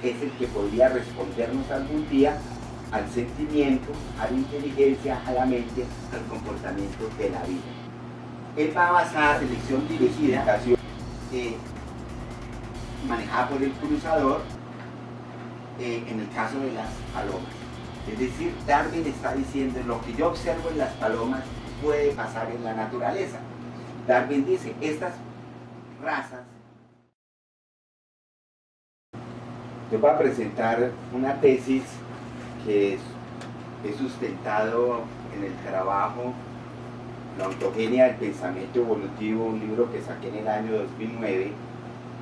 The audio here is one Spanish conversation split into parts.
Es el que podría respondernos algún día al sentimiento, a la inteligencia, a la mente, al comportamiento de la vida. Él va a basar selección dirigida, manejada por el cruzador, en el caso de las palomas. Es decir, Darwin está diciendo, lo que yo observo en las palomas puede pasar en la naturaleza. Darwin dice, estas razas. Yo voy a presentar una tesis que he sustentado en el trabajo La ontogenia del pensamiento evolutivo, un libro que saqué en el año 2009,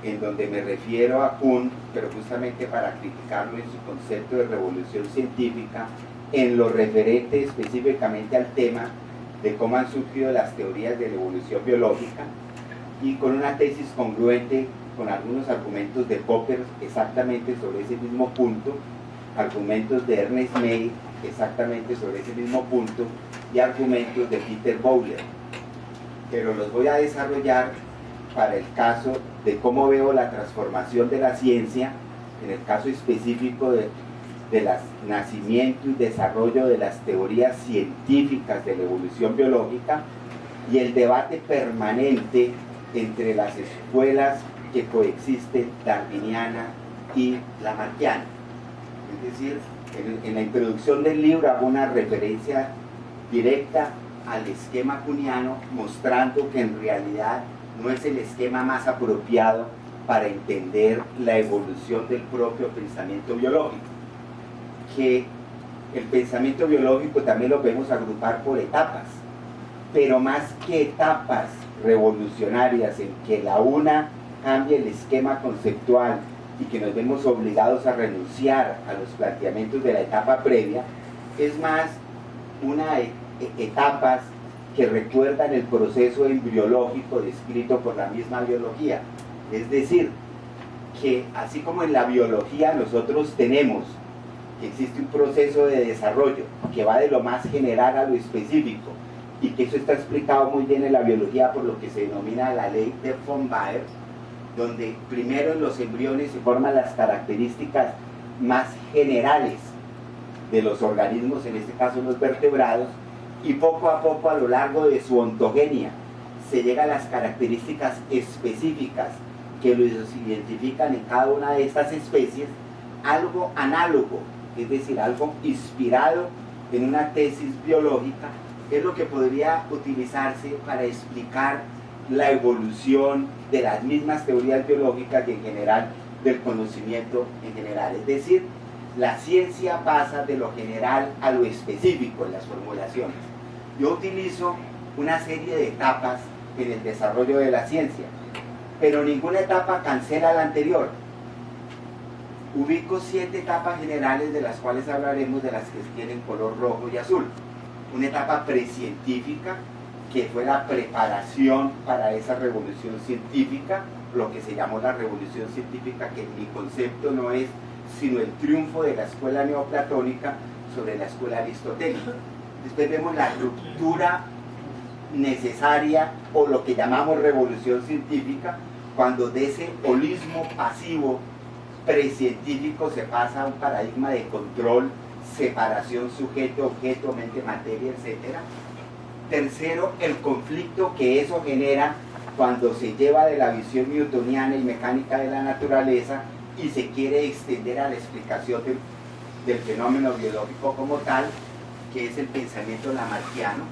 en donde me refiero a Kuhn, pero justamente para criticarlo en su concepto de revolución científica, en lo referente específicamente al tema de cómo han surgido las teorías de la evolución biológica, y con una tesis congruente con algunos argumentos de Popper exactamente sobre ese mismo punto, argumentos de Ernest May exactamente sobre ese mismo punto, y argumentos de Peter Bowler. Pero los voy a desarrollar para el caso de cómo veo la transformación de la ciencia, en el caso específico del nacimiento y desarrollo de las teorías científicas de la evolución biológica, y el debate permanente entre las escuelas que coexisten, darwiniana y lamarckiana. Es decir, en la introducción del libro hago una referencia directa al esquema kuhniano, mostrando que en realidad no es el esquema más apropiado para entender la evolución del propio pensamiento biológico. Que el pensamiento biológico también lo podemos agrupar por etapas, pero más que etapas revolucionarias en que la una cambie el esquema conceptual y que nos vemos obligados a renunciar a los planteamientos de la etapa previa, es más etapas que recuerdan el proceso embriológico descrito por la misma biología. Es decir, que así como en la biología nosotros tenemos que existe un proceso de desarrollo que va de lo más general a lo específico, y que eso está explicado muy bien en la biología por lo que se denomina la ley de von Baer, donde primero en los embriones se forman las características más generales de los organismos, en este caso los vertebrados, y poco a poco a lo largo de su ontogenia se llega a las características específicas que los identifican en cada una de estas especies, algo análogo, es decir, algo inspirado en una tesis biológica, es lo que podría utilizarse para explicar la evolución de las mismas teorías biológicas y en general del conocimiento en general. Es decir, la ciencia pasa de lo general a lo específico en las formulaciones. Yo utilizo una serie de etapas en el desarrollo de la ciencia, pero ninguna etapa cancela la anterior. Ubico 7 etapas generales, de las cuales hablaremos, de las que tienen color rojo y azul. Una etapa precientífica, que fue la preparación para esa revolución científica, lo que se llamó la revolución científica, que en mi concepto no es sino el triunfo de la escuela neoplatónica sobre la escuela aristotélica. Después vemos la ruptura necesaria, o lo que llamamos revolución científica, cuando de ese holismo pasivo precientífico se pasa a un paradigma de control, separación sujeto-objeto, mente-materia, etc. Tercero, el conflicto que eso genera cuando se lleva de la visión newtoniana y mecánica de la naturaleza y se quiere extender a la explicación del fenómeno biológico como tal, que es el pensamiento lamarckiano.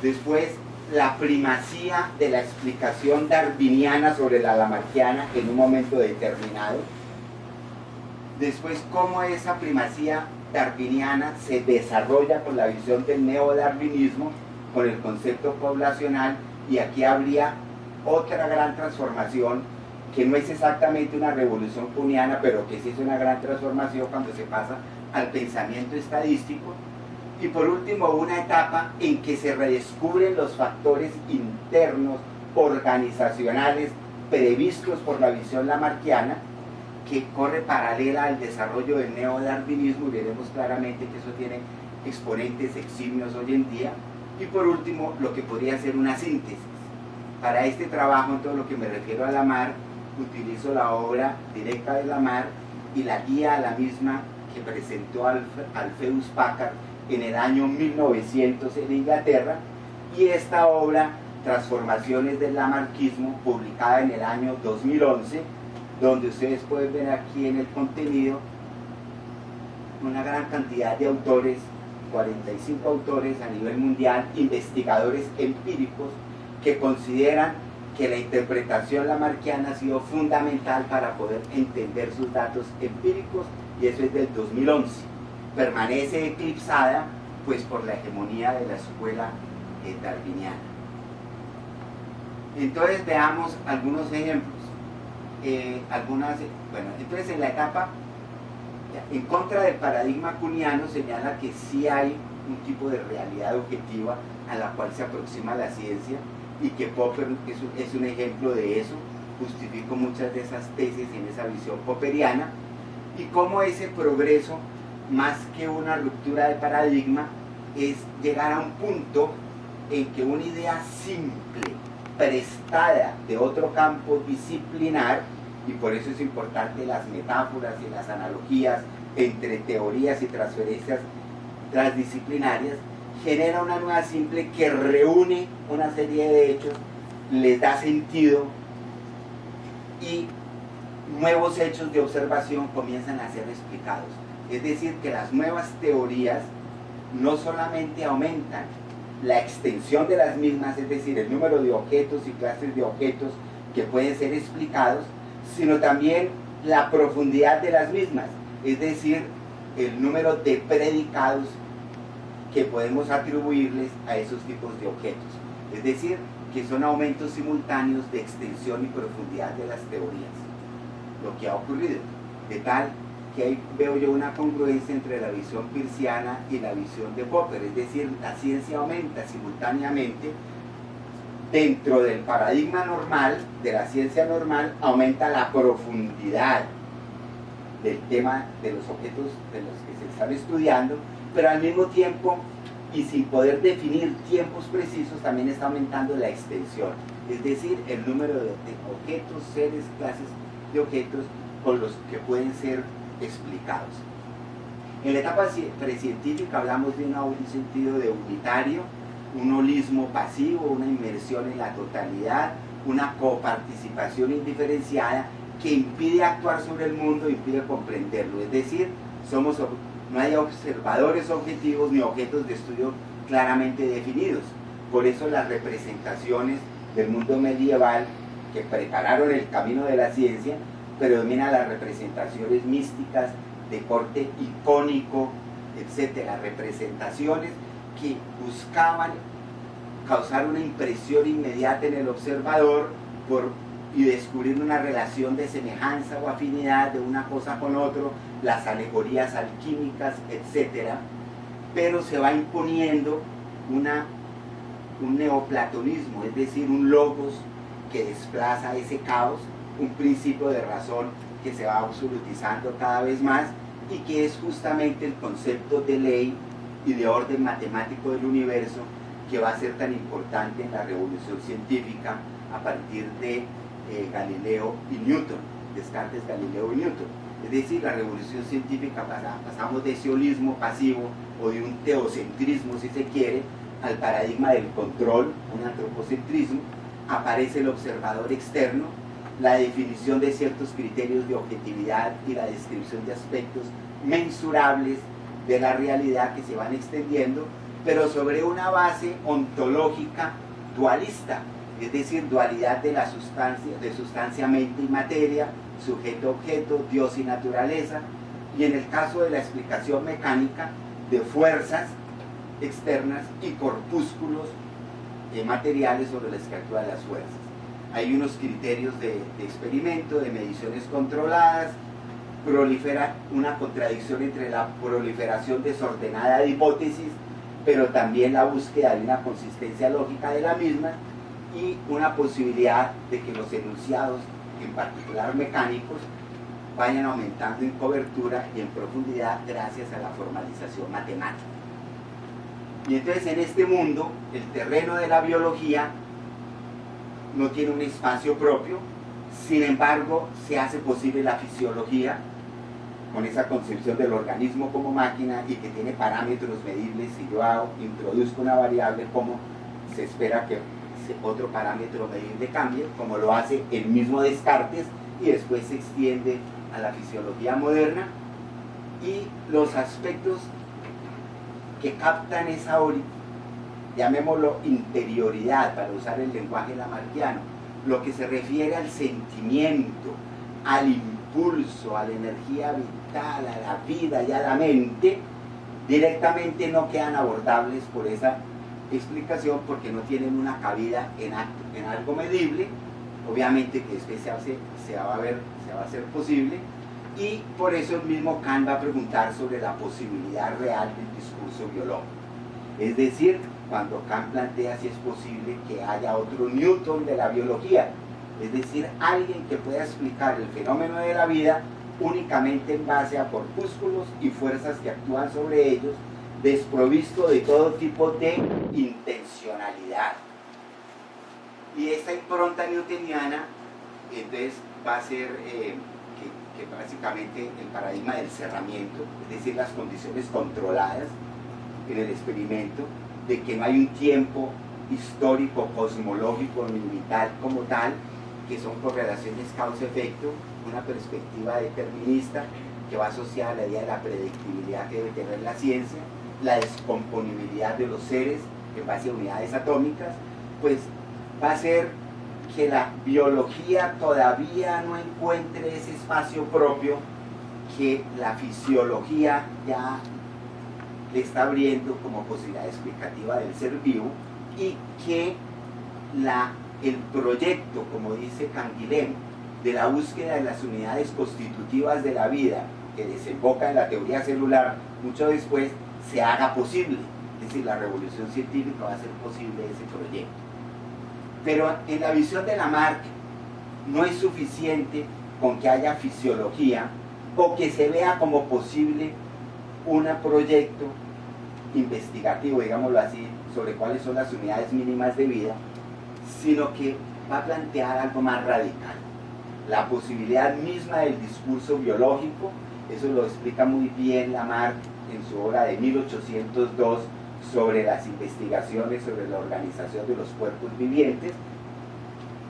Después, la primacía de la explicación darwiniana sobre la lamarckiana en un momento determinado. Después, cómo esa primacía darwiniana se desarrolla con la visión del neodarwinismo, con el concepto poblacional, y aquí habría otra gran transformación que no es exactamente una revolución kuhniana, pero que sí es una gran transformación cuando se pasa al pensamiento estadístico. Y por último, una etapa en que se redescubren los factores internos organizacionales previstos por la visión lamarckiana, que corre paralela al desarrollo del neodarwinismo, y veremos claramente que eso tiene exponentes eximios hoy en día. Y por último, lo que podría ser una síntesis. Para este trabajo, en todo lo que me refiero a Lamarck, utilizo la obra directa de Lamarck y la guía a la misma que presentó Alpheus Packard en el año 1900 en Inglaterra, y esta obra, Transformaciones del Lamarckismo, publicada en el año 2011, donde ustedes pueden ver aquí en el contenido una gran cantidad de autores, 45 autores a nivel mundial, investigadores empíricos, que consideran que la interpretación lamarckiana ha sido fundamental para poder entender sus datos empíricos, y eso es del 2011. Permanece eclipsada pues por la hegemonía de la escuela darwiniana. Entonces veamos algunos ejemplos. Entonces en la etapa en contra del paradigma kuhniano señala que sí hay un tipo de realidad objetiva a la cual se aproxima la ciencia, y que Popper es un ejemplo de eso. Justifico muchas de esas tesis en esa visión popperiana, y cómo ese progreso, más que una ruptura de paradigma, es llegar a un punto en que una idea simple, prestada de otro campo disciplinar, y por eso es importante las metáforas y las analogías entre teorías y transferencias transdisciplinarias, genera una nueva simple que reúne una serie de hechos, les da sentido, y nuevos hechos de observación comienzan a ser explicados. Es decir, que las nuevas teorías no solamente aumentan la extensión de las mismas, es decir, el número de objetos y clases de objetos que pueden ser explicados, sino también la profundidad de las mismas, es decir, el número de predicados que podemos atribuirles a esos tipos de objetos. Es decir, que son aumentos simultáneos de extensión y profundidad de las teorías, lo que ha ocurrido, de tal que ahí veo yo una congruencia entre la visión peirciana y la visión de Popper. Es decir, la ciencia aumenta simultáneamente dentro del paradigma normal, de la ciencia normal, aumenta la profundidad del tema de los objetos de los que se están estudiando, pero al mismo tiempo, y sin poder definir tiempos precisos, también está aumentando la extensión, es decir, el número de objetos, seres, clases de objetos con los que pueden ser explicados. En la etapa precientífica hablamos de un sentido de unitario, un holismo pasivo, una inmersión en la totalidad, una coparticipación indiferenciada que impide actuar sobre el mundo, impide comprenderlo. Es decir, no hay observadores objetivos ni objetos de estudio claramente definidos. Por eso las representaciones del mundo medieval que prepararon el camino de la ciencia predominan las representaciones místicas de corte icónico, etcétera, representaciones que buscaban causar una impresión inmediata en el observador y descubrir una relación de semejanza o afinidad de una cosa con otro, las alegorías alquímicas, etcétera, pero se va imponiendo un neoplatonismo, es decir, un logos que desplaza ese caos, un principio de razón que se va absolutizando cada vez más, y que es justamente el concepto de ley y de orden matemático del universo que va a ser tan importante en la revolución científica a partir de Galileo y Newton, Descartes, Galileo y Newton. Es decir, la revolución científica pasamos de ese holismo pasivo o de un teocentrismo, si se quiere, al paradigma del control, un antropocentrismo. Aparece el observador externo, la definición de ciertos criterios de objetividad y la descripción de aspectos mensurables de la realidad que se van extendiendo, pero sobre una base ontológica dualista, es decir, dualidad de la sustancia, de sustancia, mente y materia, sujeto-objeto, Dios y naturaleza, y en el caso de la explicación mecánica, de fuerzas externas y corpúsculos materiales sobre los que actúan las fuerzas. Hay unos criterios de experimento, de mediciones controladas, prolifera una contradicción entre la proliferación desordenada de hipótesis, pero también la búsqueda de una consistencia lógica de la misma y una posibilidad de que los enunciados, en particular mecánicos, vayan aumentando en cobertura y en profundidad gracias a la formalización matemática. Y entonces en este mundo, el terreno de la biología no tiene un espacio propio, sin embargo se hace posible la fisiología con esa concepción del organismo como máquina y que tiene parámetros medibles. Si yo introduzco una variable, como se espera que otro parámetro medible cambie, como lo hace el mismo Descartes, y después se extiende a la fisiología moderna. Y los aspectos que captan esa, llamémoslo interioridad, para usar el lenguaje lamarckiano, lo que se refiere al sentimiento, al impulso, a la energía vital, a la vida y a la mente, directamente no quedan abordables por esa explicación, porque no tienen una cabida en algo medible. Obviamente que después se va a hacer posible, y por eso el mismo Kant va a preguntar sobre la posibilidad real del discurso biológico. Es decir, cuando Kant plantea si es posible que haya otro Newton de la biología, es decir, alguien que pueda explicar el fenómeno de la vida únicamente en base a corpúsculos y fuerzas que actúan sobre ellos, desprovisto de todo tipo de intencionalidad. Y esta impronta newtoniana entonces va a ser que básicamente el paradigma del cerramiento, es decir, las condiciones controladas en el experimento, de que no hay un tiempo histórico, cosmológico, ni vital como tal, que son correlaciones causa-efecto, una perspectiva determinista que va asociada a la idea de la predictibilidad que debe tener la ciencia, la descomponibilidad de los seres en base a unidades atómicas, pues va a ser que la biología todavía no encuentre ese espacio propio que la fisiología ya le está abriendo como posibilidad explicativa del ser vivo, y que el proyecto, como dice Canguilhem, de la búsqueda de las unidades constitutivas de la vida, que desemboca en la teoría celular mucho después, se haga posible. Es decir, la revolución científica va a hacer posible ese proyecto. Pero en la visión de Lamarck no es suficiente con que haya fisiología o que se vea como posible un proyecto investigativo, digámoslo así, sobre cuáles son las unidades mínimas de vida, sino que va a plantear algo más radical, la posibilidad misma del discurso biológico. Eso lo explica muy bien Lamarck en su obra de 1802 sobre las investigaciones sobre la organización de los cuerpos vivientes,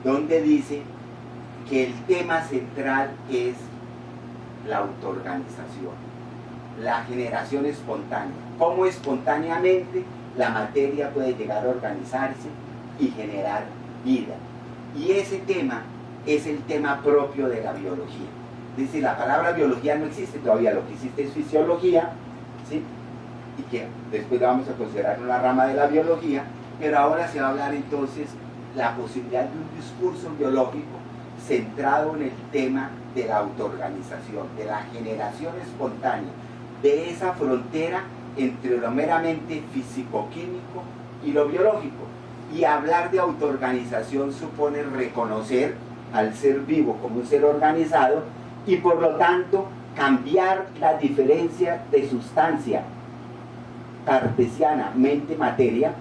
donde dice que el tema central es la autoorganización, la generación espontánea, cómo espontáneamente la materia puede llegar a organizarse y generar vida. Y ese tema es el tema propio de la biología. Es decir, la palabra biología no existe todavía, lo que existe es fisiología, ¿sí? Y que después la vamos a considerar una rama de la biología, pero ahora se va a hablar entonces la posibilidad de un discurso biológico centrado en el tema de la autoorganización, de la generación espontánea, de esa frontera entre lo meramente físico-químico y lo biológico. Y hablar de autoorganización supone reconocer al ser vivo como un ser organizado y por lo tanto cambiar la diferencia de sustancia cartesiana, mente-materia,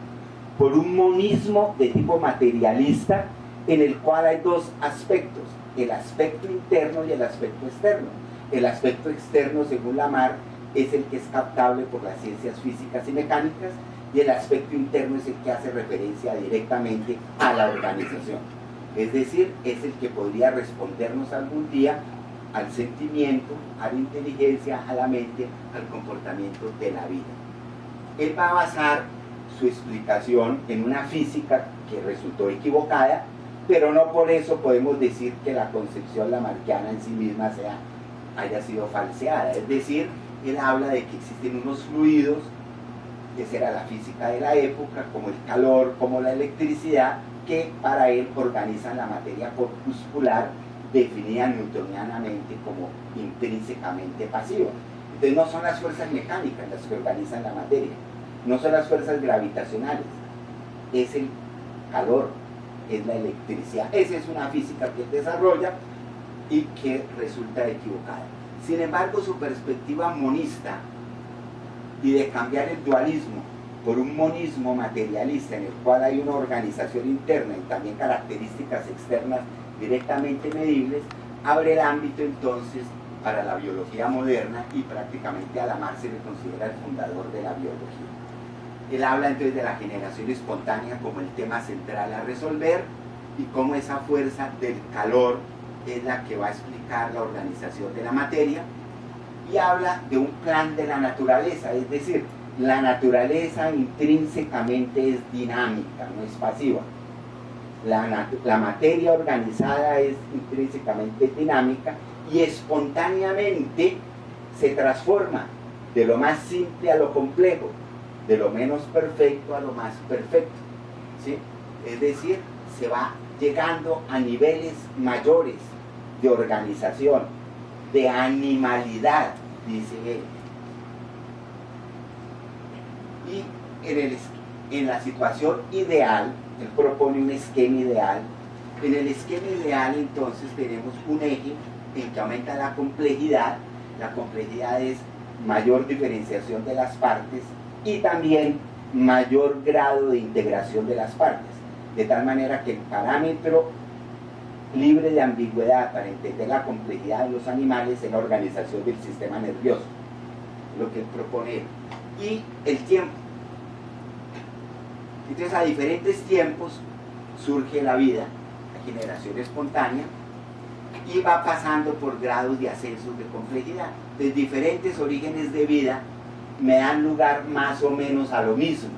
por un monismo de tipo materialista en el cual hay dos aspectos, el aspecto interno y el aspecto externo. El aspecto externo, según Lamarck, es el que es captable por las ciencias físicas y mecánicas, y el aspecto interno es el que hace referencia directamente a la organización. Es decir, es el que podría respondernos algún día al sentimiento, a la inteligencia, a la mente, al comportamiento de la vida. Él va a basar su explicación en una física que resultó equivocada, pero no por eso podemos decir que la concepción lamarckiana en sí misma sea haya sido falseada. Es decir, él habla de que existen unos fluidos, esa era la física de la época, como el calor, como la electricidad, que para él organizan la materia corpuscular, definida newtonianamente como intrínsecamente pasiva. Entonces no son las fuerzas mecánicas las que organizan la materia, no son las fuerzas gravitacionales, es el calor, es la electricidad. Esa es una física que él desarrolla y que resulta equivocada. Sin embargo, su perspectiva monista y de cambiar el dualismo por un monismo materialista en el cual hay una organización interna y también características externas directamente medibles, abre el ámbito entonces para la biología moderna, y prácticamente a Lamarck se le considera el fundador de la biología. Él habla entonces de la generación espontánea como el tema central a resolver, y cómo esa fuerza del calor es la que va a explicar la organización de la materia, y habla de un plan de la naturaleza, es decir, la naturaleza intrínsecamente es dinámica, no es pasiva. La materia organizada es intrínsecamente dinámica y espontáneamente se transforma de lo más simple a lo complejo, de lo menos perfecto a lo más perfecto, ¿sí? Es decir, se va llegando a niveles mayores de organización, de animalidad, dice él. Y en la situación ideal, él propone un esquema ideal. En el esquema ideal entonces tenemos un eje en que aumenta la complejidad es mayor diferenciación de las partes y también mayor grado de integración de las partes, de tal manera que el parámetro libre de ambigüedad para entender la complejidad de los animales es la organización del sistema nervioso, lo que él propone. Y el tiempo. Entonces, a diferentes tiempos surge la vida, la generación espontánea, y va pasando por grados de ascensos de complejidad. Entonces, diferentes orígenes de vida me dan lugar más o menos a lo mismo,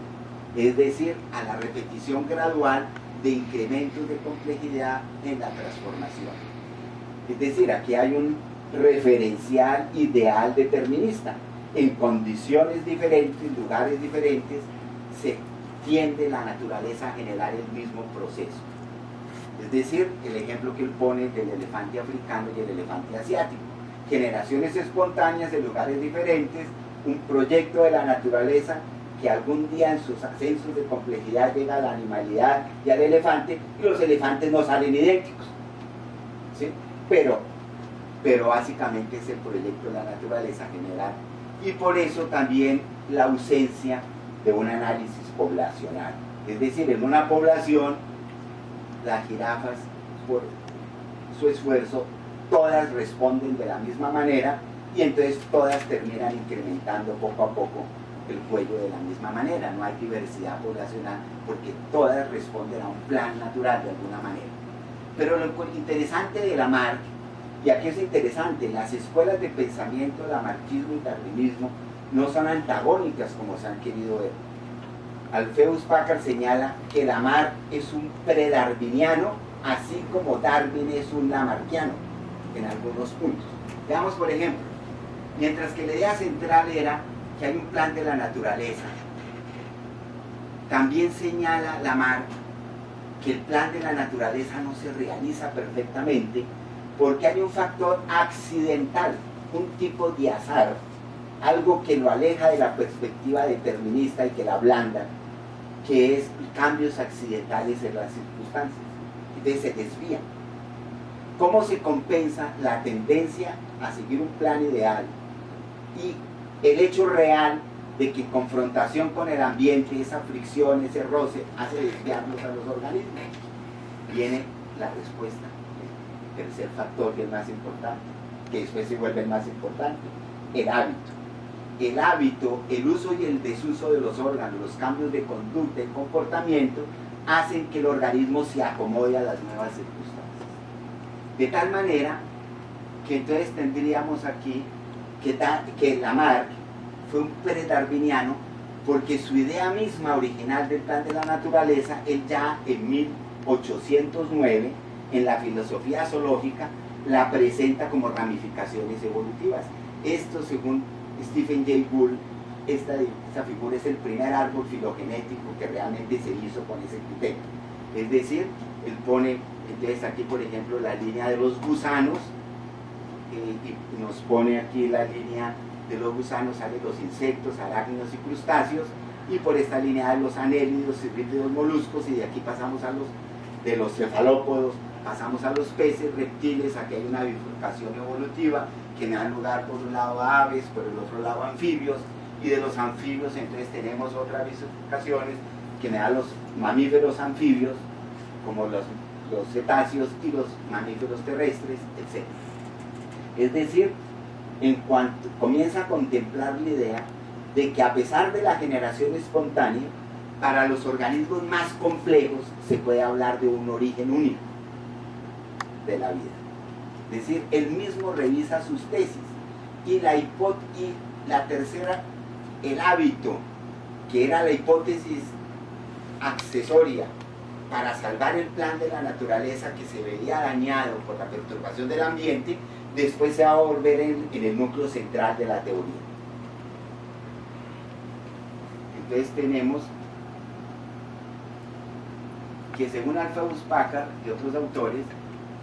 es decir, a la repetición gradual de incrementos de complejidad en la transformación. Es decir, aquí hay un referencial ideal determinista. En condiciones diferentes, lugares diferentes, se tiende la naturaleza a generar el mismo proceso. Es decir, el ejemplo que él pone del elefante africano y el elefante asiático. Generaciones espontáneas en lugares diferentes, un proyecto de la naturaleza que algún día en sus ascensos de complejidad llega a la animalidad y al elefante, y los elefantes no salen idénticos, ¿sí? Pero básicamente es el proyecto de la naturaleza general, y por eso también la ausencia de un análisis poblacional. Es decir, en una población, las jirafas, por su esfuerzo, todas responden de la misma manera, y entonces todas terminan incrementando poco a poco el cuello de la misma manera. No hay diversidad poblacional porque todas responden a un plan natural de alguna manera. Pero lo interesante de Lamarck, y aquí es interesante, las escuelas de pensamiento, lamarckismo y darwinismo, no son antagónicas como se han querido ver. Alpheus Packard señala que Lamarck es un predarwiniano, así como Darwin es un lamarckiano en algunos puntos. Veamos, por ejemplo, mientras que la idea central era que hay un plan de la naturaleza, también señala Lamarck que el plan de la naturaleza no se realiza perfectamente porque hay un factor accidental, un tipo de azar, algo que lo aleja de la perspectiva determinista y que la ablanda, que es cambios accidentales en las circunstancias. Entonces se desvía. ¿Cómo se compensa la tendencia a seguir un plan ideal y el hecho real de que en confrontación con el ambiente, esa fricción, ese roce, hace desviarnos a los organismos? Viene la respuesta, el tercer factor, que es más importante, que después se vuelve el más importante, el hábito. El hábito, el uso y el desuso de los órganos, los cambios de conducta y comportamiento, hacen que el organismo se acomode a las nuevas circunstancias. De tal manera que entonces tendríamos aquí que Lamarck fue un predarwiniano, porque su idea misma original del plan de la naturaleza, él ya en 1809, en la filosofía zoológica, la presenta como ramificaciones evolutivas. Esto, según Stephen Jay Gould, esta figura es el primer árbol filogenético que realmente se hizo con ese criterio. Es decir, él pone, entonces aquí por ejemplo la línea de los gusanos, y nos pone aquí la línea de los gusanos, salen los insectos, arácnidos y crustáceos, y por esta línea de los anélidos, cirrípedos, moluscos, y de aquí pasamos a de los cefalópodos, pasamos a los peces, reptiles. Aquí hay una bifurcación evolutiva que me da lugar por un lado a aves, por el otro lado a anfibios, y de los anfibios entonces tenemos otras bifurcaciones que me dan los mamíferos anfibios, como los cetáceos y los mamíferos terrestres, etc. Es decir, en cuanto comienza a contemplar la idea de que a pesar de la generación espontánea, para los organismos más complejos se puede hablar de un origen único de la vida. Es decir, él mismo revisa sus tesis, y la tercera, el hábito, que era la hipótesis accesoria para salvar el plan de la naturaleza que se veía dañado por la perturbación del ambiente, después se va a volver en el núcleo central de la teoría. Entonces tenemos que, según Alpheus Packard y otros autores,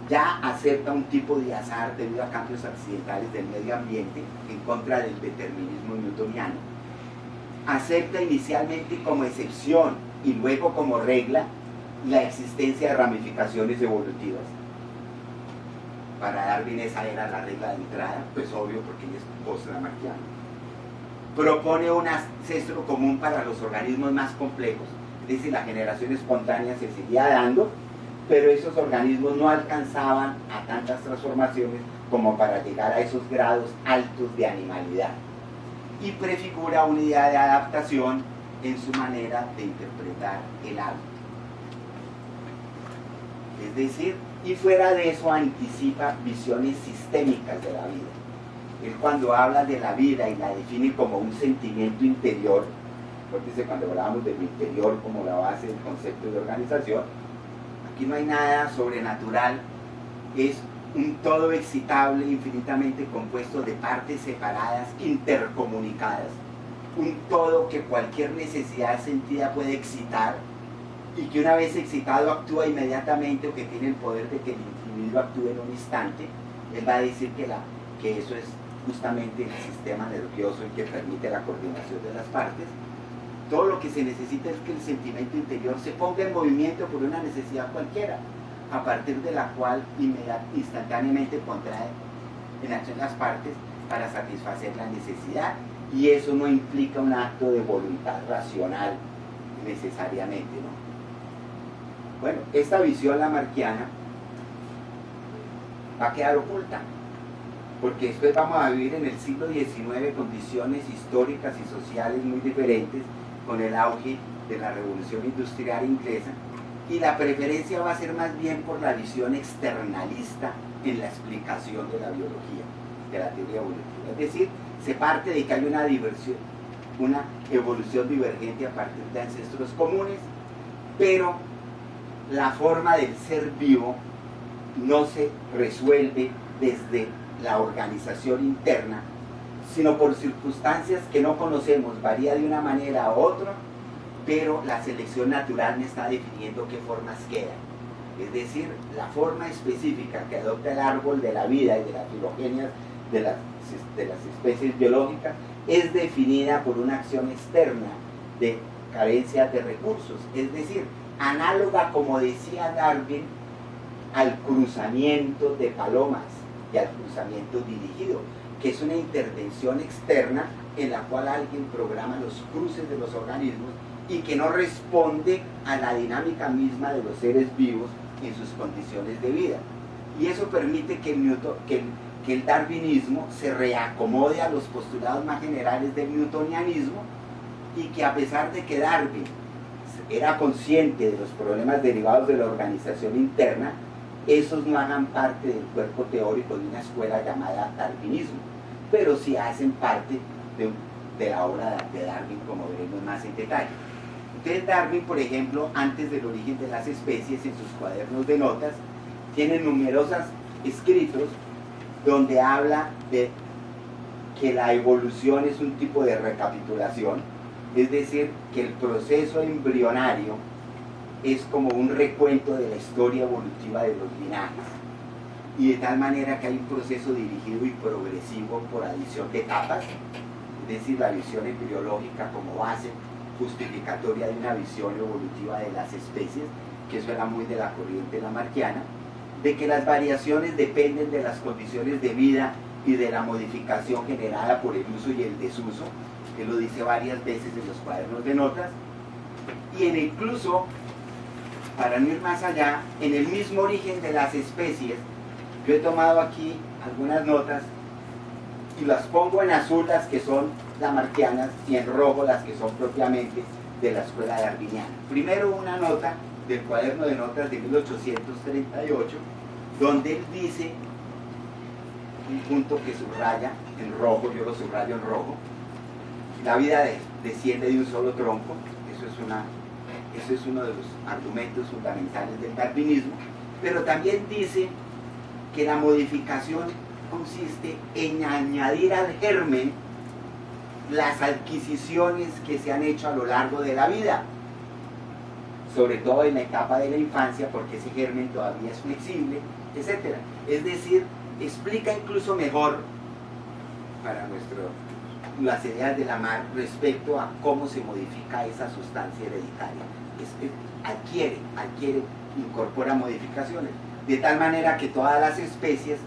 ya acepta un tipo de azar debido a cambios accidentales del medio ambiente en contra del determinismo newtoniano. Acepta inicialmente como excepción y luego como regla la existencia de ramificaciones evolutivas. Para Darwin esa era la regla de entrada, pues obvio, porque él es post-lamarckiano. Propone un ancestro común para los organismos más complejos, es decir, la generación espontánea se seguía dando, pero esos organismos no alcanzaban a tantas transformaciones como para llegar a esos grados altos de animalidad. Y prefigura una idea de adaptación en su manera de interpretar el hábito. Es decir, y fuera de eso anticipa visiones sistémicas de la vida. Él, cuando habla de la vida y la define como un sentimiento interior, porque cuando hablábamos del interior como la base del concepto de organización, aquí no hay nada sobrenatural, es un todo excitable infinitamente compuesto de partes separadas, intercomunicadas, un todo que cualquier necesidad sentida puede excitar, y que una vez excitado actúa inmediatamente, o que tiene el poder de que el individuo actúe en un instante. Él va a decir que eso es justamente el sistema nervioso el que permite la coordinación de las partes. Todo lo que se necesita es que el sentimiento interior se ponga en movimiento por una necesidad cualquiera, a partir de la cual instantáneamente contrae en acción las partes para satisfacer la necesidad, y eso no implica un acto de voluntad racional necesariamente, ¿no? Bueno, esta visión lamarckiana va a quedar oculta, porque después vamos a vivir en el siglo XIX condiciones históricas y sociales muy diferentes, con el auge de la revolución industrial inglesa, y la preferencia va a ser más bien por la visión externalista en la explicación de la biología, de la teoría evolutiva. Es decir, se parte de que hay una evolución divergente a partir de ancestros comunes, pero la forma del ser vivo no se resuelve desde la organización interna, sino por circunstancias que no conocemos, varía de una manera a otra, pero la selección natural me está definiendo qué formas quedan. Es decir, la forma específica que adopta el árbol de la vida y de la filogenia de las especies biológicas es definida por una acción externa de carencia de recursos, es decir, análoga, como decía Darwin, al cruzamiento de palomas y al cruzamiento dirigido, que es una intervención externa en la cual alguien programa los cruces de los organismos y que no responde a la dinámica misma de los seres vivos en sus condiciones de vida. Y eso permite que el darwinismo se reacomode a los postulados más generales del newtonianismo, y que, a pesar de que Darwin era consciente de los problemas derivados de la organización interna, esos no hagan parte del cuerpo teórico de una escuela llamada darwinismo, pero sí hacen parte de la obra de Darwin, como veremos más en detalle. Entonces Darwin, por ejemplo, antes del origen de las especies, en sus cuadernos de notas, tiene numerosas escritos donde habla de que la evolución es un tipo de recapitulación, es decir, que el proceso embrionario es como un recuento de la historia evolutiva de los linajes, y de tal manera que hay un proceso dirigido y progresivo por adición de etapas, es decir, la visión embriológica como base justificatoria de una visión evolutiva de las especies, que eso era muy de la corriente lamarckiana, de que las variaciones dependen de las condiciones de vida y de la modificación generada por el uso y el desuso, que lo dice varias veces en los cuadernos de notas, y incluso, para no ir más allá, en el mismo origen de las especies. Yo he tomado aquí algunas notas y las pongo en azul, las que son lamarckianas, y en rojo las que son propiamente de la escuela darwiniana. Primero una nota del cuaderno de notas de 1838, donde él dice, un punto que subraya en rojo, yo lo subrayo en rojo: la vida desciende de un solo tronco. Eso es uno de los argumentos fundamentales del darwinismo. Pero también dice que la modificación consiste en añadir al germen las adquisiciones que se han hecho a lo largo de la vida, sobre todo en la etapa de la infancia, porque ese germen todavía es flexible, etc. Es decir, explica incluso mejor para las ideas de Lamarck respecto a cómo se modifica esa sustancia hereditaria. Incorpora modificaciones, de tal manera que todas las especies,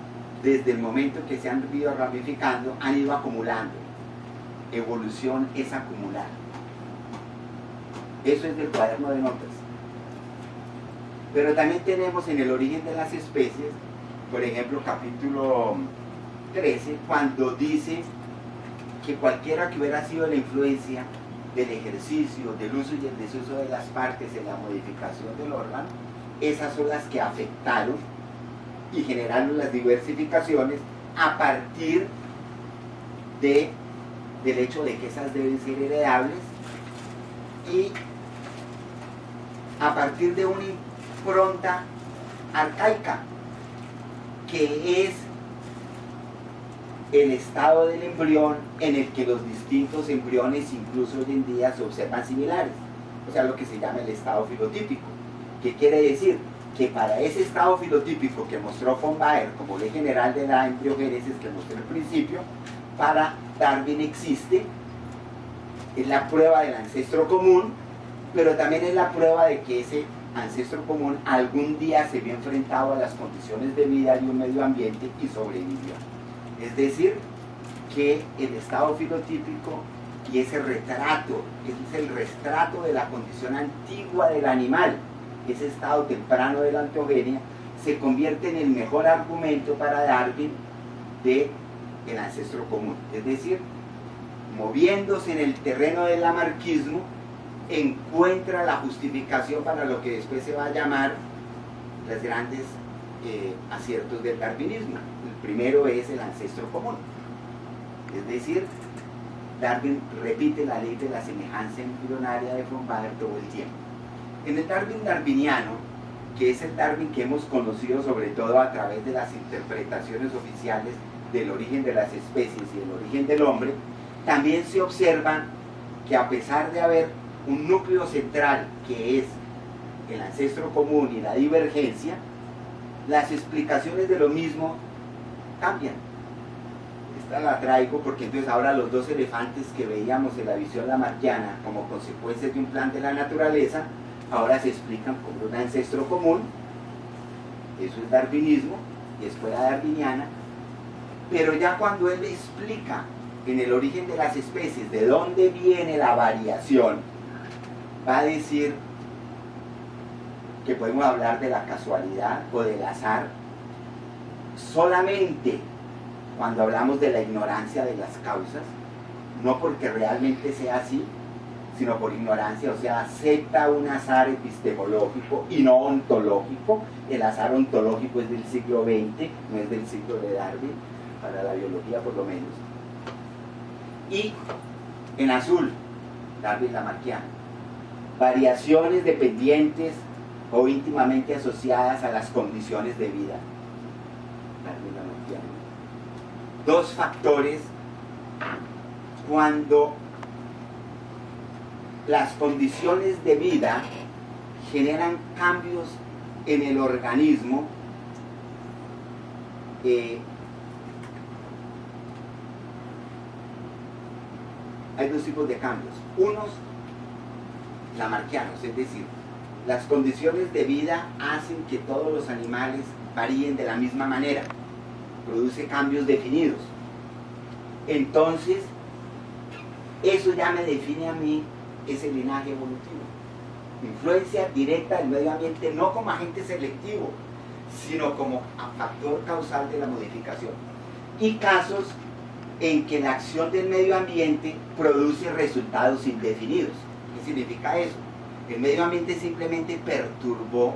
desde el momento que se han ido ramificando, han ido acumulando. Evolución es acumular. Eso es del cuaderno de notas. Pero también tenemos en el origen de las especies, por ejemplo, capítulo 13, cuando dice que cualquiera que hubiera sido la influencia del ejercicio, del uso y el desuso de las partes en la modificación del órgano, esas son las que afectaron y generaron las diversificaciones a partir del hecho de que esas deben ser heredables y a partir de una impronta arcaica, que es el estado del embrión en el que los distintos embriones incluso hoy en día se observan similares, o sea, lo que se llama el estado filotípico. ¿Qué quiere decir? Que para ese estado filotípico que mostró von Baer como ley general de la embriogénesis que mostré al principio, para Darwin existe, es la prueba del ancestro común, pero también es la prueba de que ese ancestro común algún día se vio enfrentado a las condiciones de vida de un medio ambiente y sobrevivió. Es decir, que el estado filotípico y ese retrato, es el retrato de la condición antigua del animal, ese estado temprano de la ontogenia, se convierte en el mejor argumento para Darwin del ancestro común. Es decir, moviéndose en el terreno del lamarckismo, encuentra la justificación para lo que después se va a llamar los grandes aciertos del darwinismo. El primero es el ancestro común. Es decir, Darwin repite la ley de la semejanza embrionaria de von Baer todo el tiempo. En el Darwin darwiniano, que es el Darwin que hemos conocido sobre todo a través de las interpretaciones oficiales del origen de las especies y del origen del hombre, también se observa que a pesar de haber un núcleo central que es el ancestro común y la divergencia, las explicaciones de lo mismo cambian. Esta la traigo porque entonces ahora los dos elefantes que veíamos en la visión lamarckiana como consecuencia de un plan de la naturaleza, ahora se explican como un ancestro común. Eso es darwinismo y escuela darwiniana. Pero ya cuando él explica en el origen de las especies de dónde viene la variación, va a decir que podemos hablar de la casualidad o del azar solamente cuando hablamos de la ignorancia de las causas, no porque realmente sea así, sino por ignorancia, o sea, acepta un azar epistemológico y no ontológico. El azar ontológico es del siglo XX, no es del siglo de Darwin, para la biología por lo menos. Y en azul, Darwin lamarckiano, variaciones dependientes o íntimamente asociadas a las condiciones de vida. Carmen Lamartiano. Dos factores cuando las condiciones de vida generan cambios en el organismo, hay dos tipos de cambios. Unos lamarckianos, es decir, las condiciones de vida hacen que todos los animales varíen de la misma manera, produce cambios definidos. Entonces, eso ya me define a mí ese linaje evolutivo. Influencia directa del medio ambiente, no como agente selectivo, sino como factor causal de la modificación. Y casos en que la acción del medio ambiente produce resultados indefinidos. ¿Qué significa eso? El medio ambiente simplemente perturbó,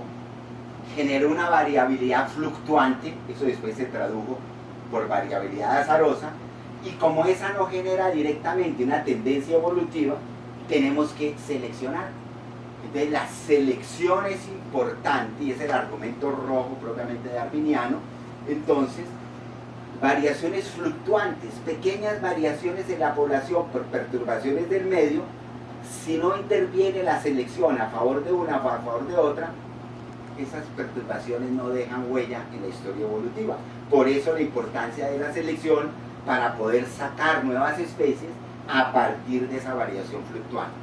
generó una variabilidad fluctuante, eso después se tradujo por variabilidad azarosa, y como esa no genera directamente una tendencia evolutiva, tenemos que seleccionar. Entonces la selección es importante, y es el argumento rojo propiamente darwiniano. Entonces, variaciones fluctuantes, pequeñas variaciones en la población por perturbaciones del medio, si no interviene la selección a favor de una o a favor de otra, esas perturbaciones no dejan huella en la historia evolutiva. Por eso la importancia de la selección para poder sacar nuevas especies a partir de esa variación fluctuante.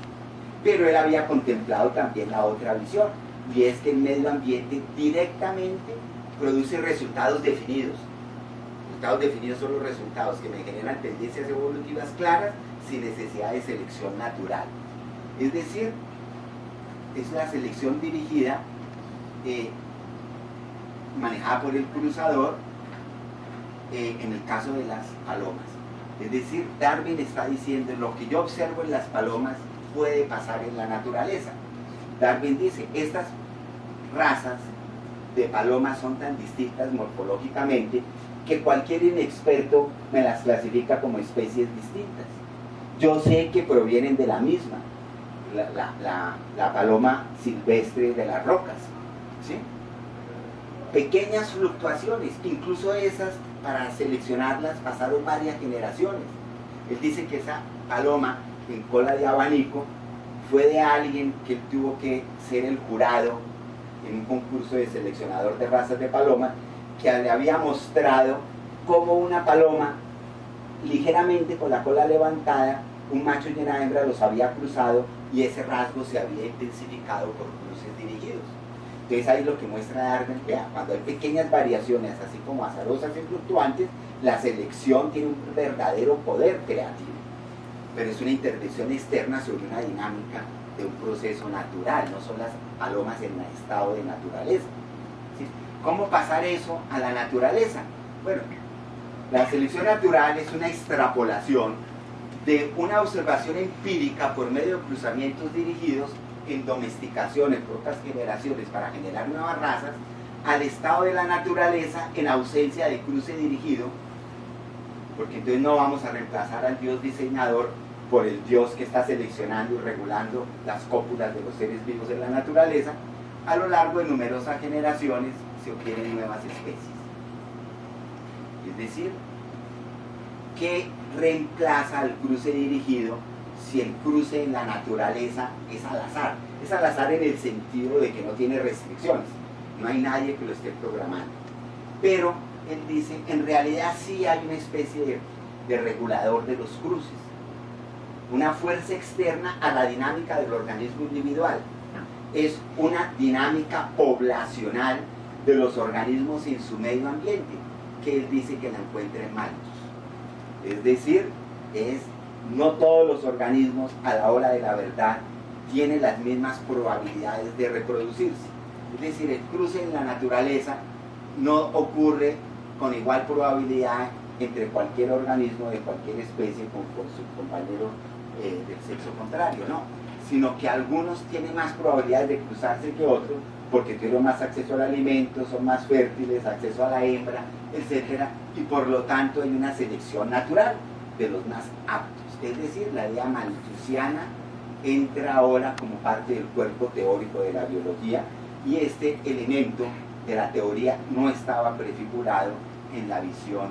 Pero él había contemplado también la otra visión, y es que el medio ambiente directamente produce resultados definidos. Resultados definidos son los resultados que me generan tendencias evolutivas claras sin necesidad de selección natural. Es decir, es la selección dirigida, manejada por el cruzador, en el caso de las palomas. Es decir, Darwin está diciendo, lo que yo observo en las palomas puede pasar en la naturaleza. Darwin dice, estas razas de palomas son tan distintas morfológicamente que cualquier inexperto me las clasifica como especies distintas. Yo sé que provienen de la misma, la paloma silvestre de las rocas, ¿sí? Pequeñas fluctuaciones, incluso esas, para seleccionarlas pasaron varias generaciones. Él dice que esa paloma en cola de abanico fue de alguien que tuvo que ser el jurado en un concurso de seleccionador de razas de paloma, que le había mostrado cómo una paloma ligeramente con la cola levantada, un macho y una hembra los había cruzado, y ese rasgo se había intensificado por cruces dirigidos. Entonces ahí lo que muestra Darwin, vea, cuando hay pequeñas variaciones así como azarosas y fluctuantes, la selección tiene un verdadero poder creativo, pero es una intervención externa sobre una dinámica de un proceso natural, no son las palomas en estado de naturaleza, ¿sí? ¿Cómo pasar eso a la naturaleza? Bueno, la selección natural es una extrapolación de una observación empírica por medio de cruzamientos dirigidos en domesticación en pocas generaciones para generar nuevas razas, al estado de la naturaleza en ausencia de cruce dirigido, porque entonces no vamos a reemplazar al Dios diseñador por el Dios que está seleccionando y regulando las cópulas de los seres vivos en la naturaleza. A lo largo de numerosas generaciones se obtienen nuevas especies. Es decir, ¿qué reemplaza al cruce dirigido si el cruce en la naturaleza es al azar? Es al azar en el sentido de que no tiene restricciones, no hay nadie que lo esté programando. Pero él dice, en realidad sí hay una especie de regulador de los cruces, una fuerza externa a la dinámica del organismo individual. Es una dinámica poblacional de los organismos en su medio ambiente, que él dice que la encuentra en Malthus. Es decir, no todos los organismos a la hora de la verdad tienen las mismas probabilidades de reproducirse. Es decir, el cruce en la naturaleza no ocurre con igual probabilidad entre cualquier organismo de cualquier especie con su compañero del sexo contrario, no, sino que algunos tienen más probabilidades de cruzarse que otros porque tuvieron más acceso al alimento, son más fértiles, acceso a la hembra, etc. Y por lo tanto hay una selección natural de los más aptos. Es decir, la idea malthusiana entra ahora como parte del cuerpo teórico de la biología, y este elemento de la teoría no estaba prefigurado en la visión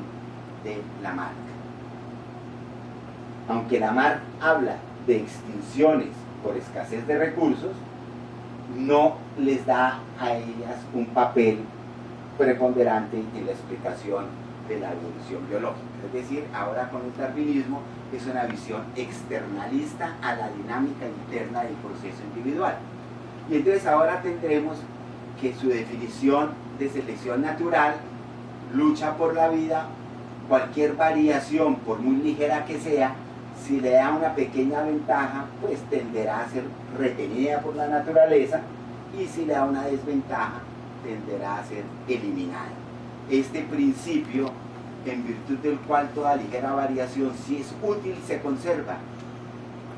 de Lamarck. Aunque Lamarck habla de extinciones por escasez de recursos, no les da a ellas un papel preponderante en la explicación de la evolución biológica. Es decir, ahora con el darwinismo es una visión externalista a la dinámica interna del proceso individual. Y entonces ahora tendremos que su definición de selección natural lucha por la vida, cualquier variación, por muy ligera que sea, si le da una pequeña ventaja, pues tenderá a ser retenida por la naturaleza, y si le da una desventaja, tenderá a ser eliminada. Este principio, en virtud del cual toda ligera variación, si es útil, se conserva,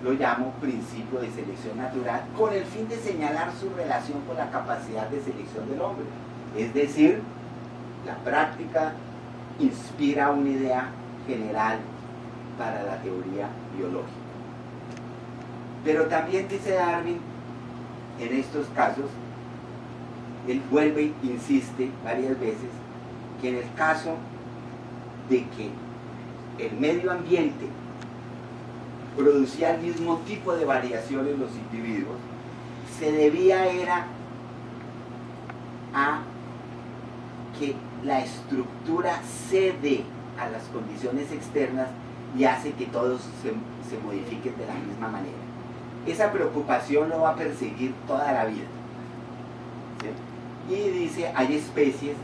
lo llamo principio de selección natural, con el fin de señalar su relación con la capacidad de selección del hombre. Es decir, la práctica inspira una idea general para la teoría biológica. Pero también dice Darwin, en estos casos, él vuelve e insiste varias veces, que en el caso de que el medio ambiente producía el mismo tipo de variación en los individuos, se debía era a que la estructura cede a las condiciones externas y hace que todos se modifiquen de la misma manera. Esa preocupación lo va a perseguir toda la vida, ¿sí? Y dice, hay especies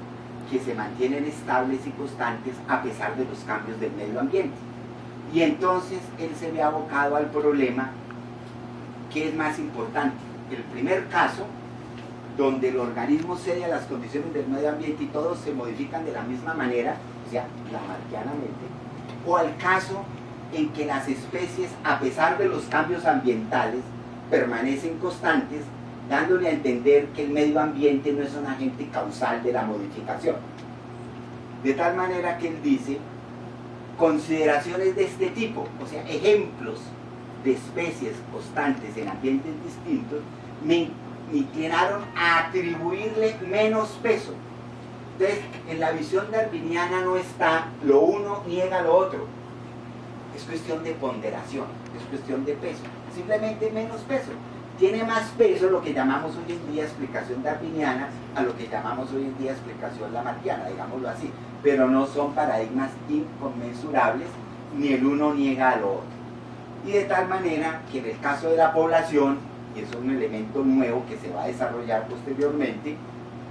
que se mantienen estables y constantes a pesar de los cambios del medio ambiente. Y entonces él se ve abocado al problema, ¿qué es más importante? El primer caso, donde el organismo cede a las condiciones del medio ambiente y todos se modifican de la misma manera, o sea, lamarckianamente, o al caso en que las especies, a pesar de los cambios ambientales, permanecen constantes, dándole a entender que el medio ambiente no es un agente causal de la modificación. De tal manera que él dice, consideraciones de este tipo, o sea, ejemplos de especies constantes en ambientes distintos, me inclinaron a atribuirle menos peso. Entonces, en la visión darwiniana no está lo uno niega lo otro. Es cuestión de ponderación, es cuestión de peso. Simplemente menos peso. Tiene más peso lo que llamamos hoy en día explicación darwiniana a lo que llamamos hoy en día explicación lamarckiana, digámoslo así. Pero no son paradigmas inconmensurables, ni el uno niega al otro. Y de tal manera que en el caso de la población, y eso es un elemento nuevo que se va a desarrollar posteriormente,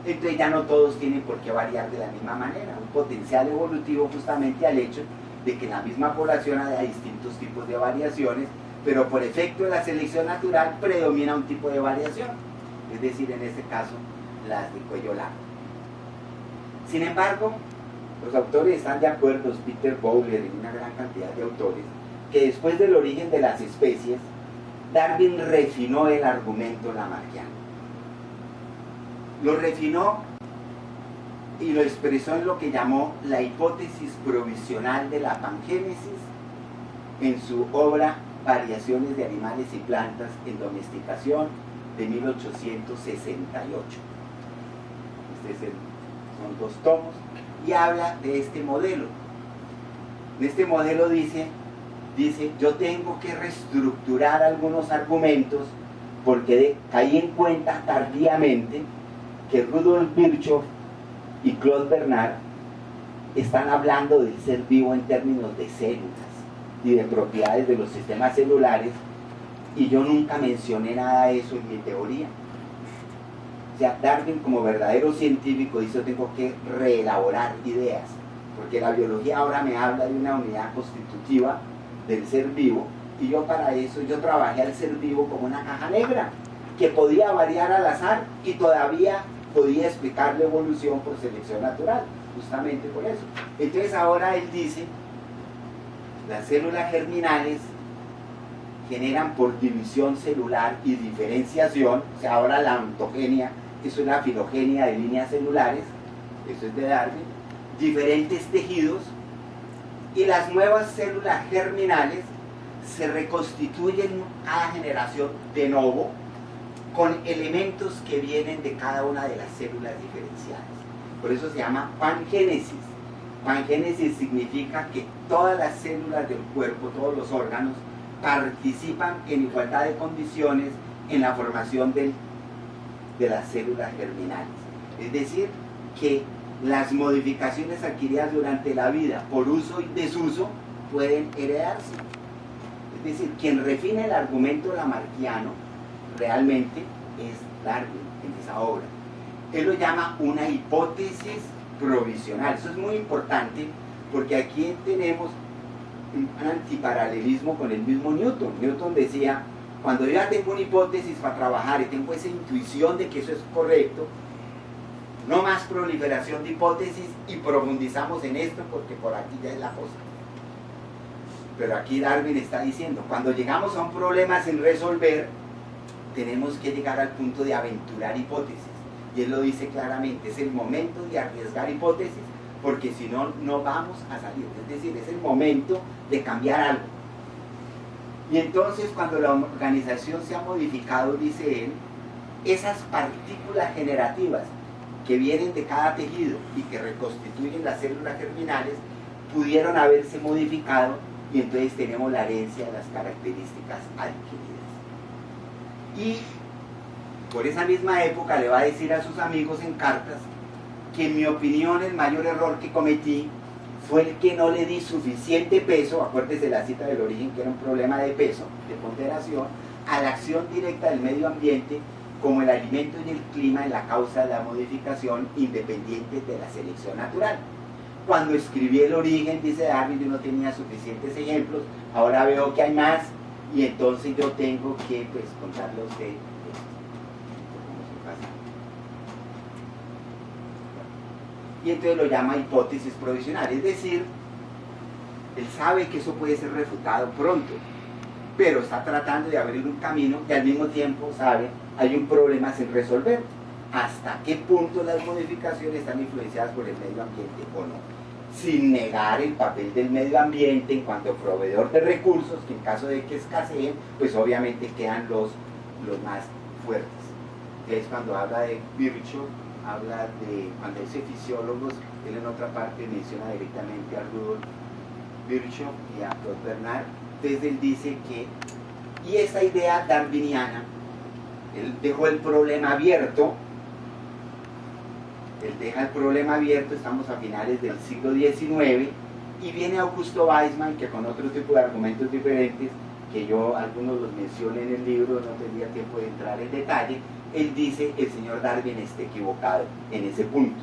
entonces ya no todos tienen por qué variar de la misma manera. Un potencial evolutivo justamente al hecho de que en la misma población haya distintos tipos de variaciones, pero por efecto de la selección natural predomina un tipo de variación, es decir, en este caso, las de cuello largo. Sin embargo, los autores están de acuerdo, Peter Bowler y una gran cantidad de autores, que después del origen de las especies, Darwin refinó el argumento lamarckiano. Lo refinó y lo expresó en lo que llamó la hipótesis provisional de la pangénesis en su obra Variaciones de animales y plantas en domesticación de 1868. Son 2 tomos y habla de este modelo. En este modelo dice, yo tengo que reestructurar algunos argumentos porque caí en cuenta tardíamente que Rudolf Virchow y Claude Bernard están hablando del ser vivo en términos de células y de propiedades de los sistemas celulares, y yo nunca mencioné nada de eso en mi teoría. O sea, Darwin, como verdadero científico, dice, yo tengo que reelaborar ideas, porque la biología ahora me habla de una unidad constitutiva del ser vivo, y yo para eso, yo trabajé al ser vivo como una caja negra, que podía variar al azar, y todavía podía explicar la evolución por selección natural, justamente por eso. Entonces ahora él dice, las células germinales generan por división celular y diferenciación, o sea, ahora la ontogenia, eso es la filogenia de líneas celulares, eso es de Darwin, diferentes tejidos, y las nuevas células germinales se reconstituyen cada generación de nuevo con elementos que vienen de cada una de las células diferenciales. Por eso se llama pangénesis. Pangénesis significa que todas las células del cuerpo, todos los órganos, participan en igualdad de condiciones en la formación de las células germinales. Es decir, que las modificaciones adquiridas durante la vida por uso y desuso pueden heredarse. Es decir, quien refina el argumento lamarckiano realmente es Darwin en esa obra. Él lo llama una hipótesis provisional. Eso es muy importante porque aquí tenemos un antiparalelismo con el mismo Newton. Newton decía, cuando yo ya tengo una hipótesis para trabajar y tengo esa intuición de que eso es correcto, no más proliferación de hipótesis y profundizamos en esto porque por aquí ya es la cosa. Pero aquí Darwin está diciendo, cuando llegamos a un problema sin resolver, tenemos que llegar al punto de aventurar hipótesis. Y él lo dice claramente, es el momento de arriesgar hipótesis porque si no, no vamos a salir. Es decir, es el momento de cambiar algo. Y entonces cuando la organización se ha modificado, dice él, esas partículas generativas que vienen de cada tejido y que reconstituyen las células germinales pudieron haberse modificado y entonces tenemos la herencia de las características adquiridas. Y por esa misma época le va a decir a sus amigos en cartas que en mi opinión el mayor error que cometí fue el que no le di suficiente peso, acuérdese la cita del origen que era un problema de peso, de ponderación, a la acción directa del medio ambiente como el alimento y el clima en la causa de la modificación independiente de la selección natural. Cuando escribí el origen, dice Darwin, yo no tenía suficientes ejemplos, ahora veo que hay más y entonces yo tengo que contarle a usted y entonces lo llama hipótesis provisional, es decir, él sabe que eso puede ser refutado pronto, pero está tratando de abrir un camino y al mismo tiempo sabe, hay un problema sin resolver, hasta qué punto las modificaciones están influenciadas por el medio ambiente o no, sin negar el papel del medio ambiente en cuanto a proveedor de recursos, que en caso de que escaseen, pues obviamente quedan los más fuertes. Es cuando habla de Virchow, habla de, cuando dice fisiólogos, él en otra parte menciona directamente a Rudolf Virchow y a Claude Bernard. Entonces él dice que, y esta idea darwiniana, él dejó el problema abierto, él deja el problema abierto, estamos a finales del siglo XIX, y viene Augusto Weismann, que con otro tipo de argumentos diferentes, que yo algunos los mencioné en el libro, no tenía tiempo de entrar en detalle, él dice, el señor Darwin está equivocado en ese punto.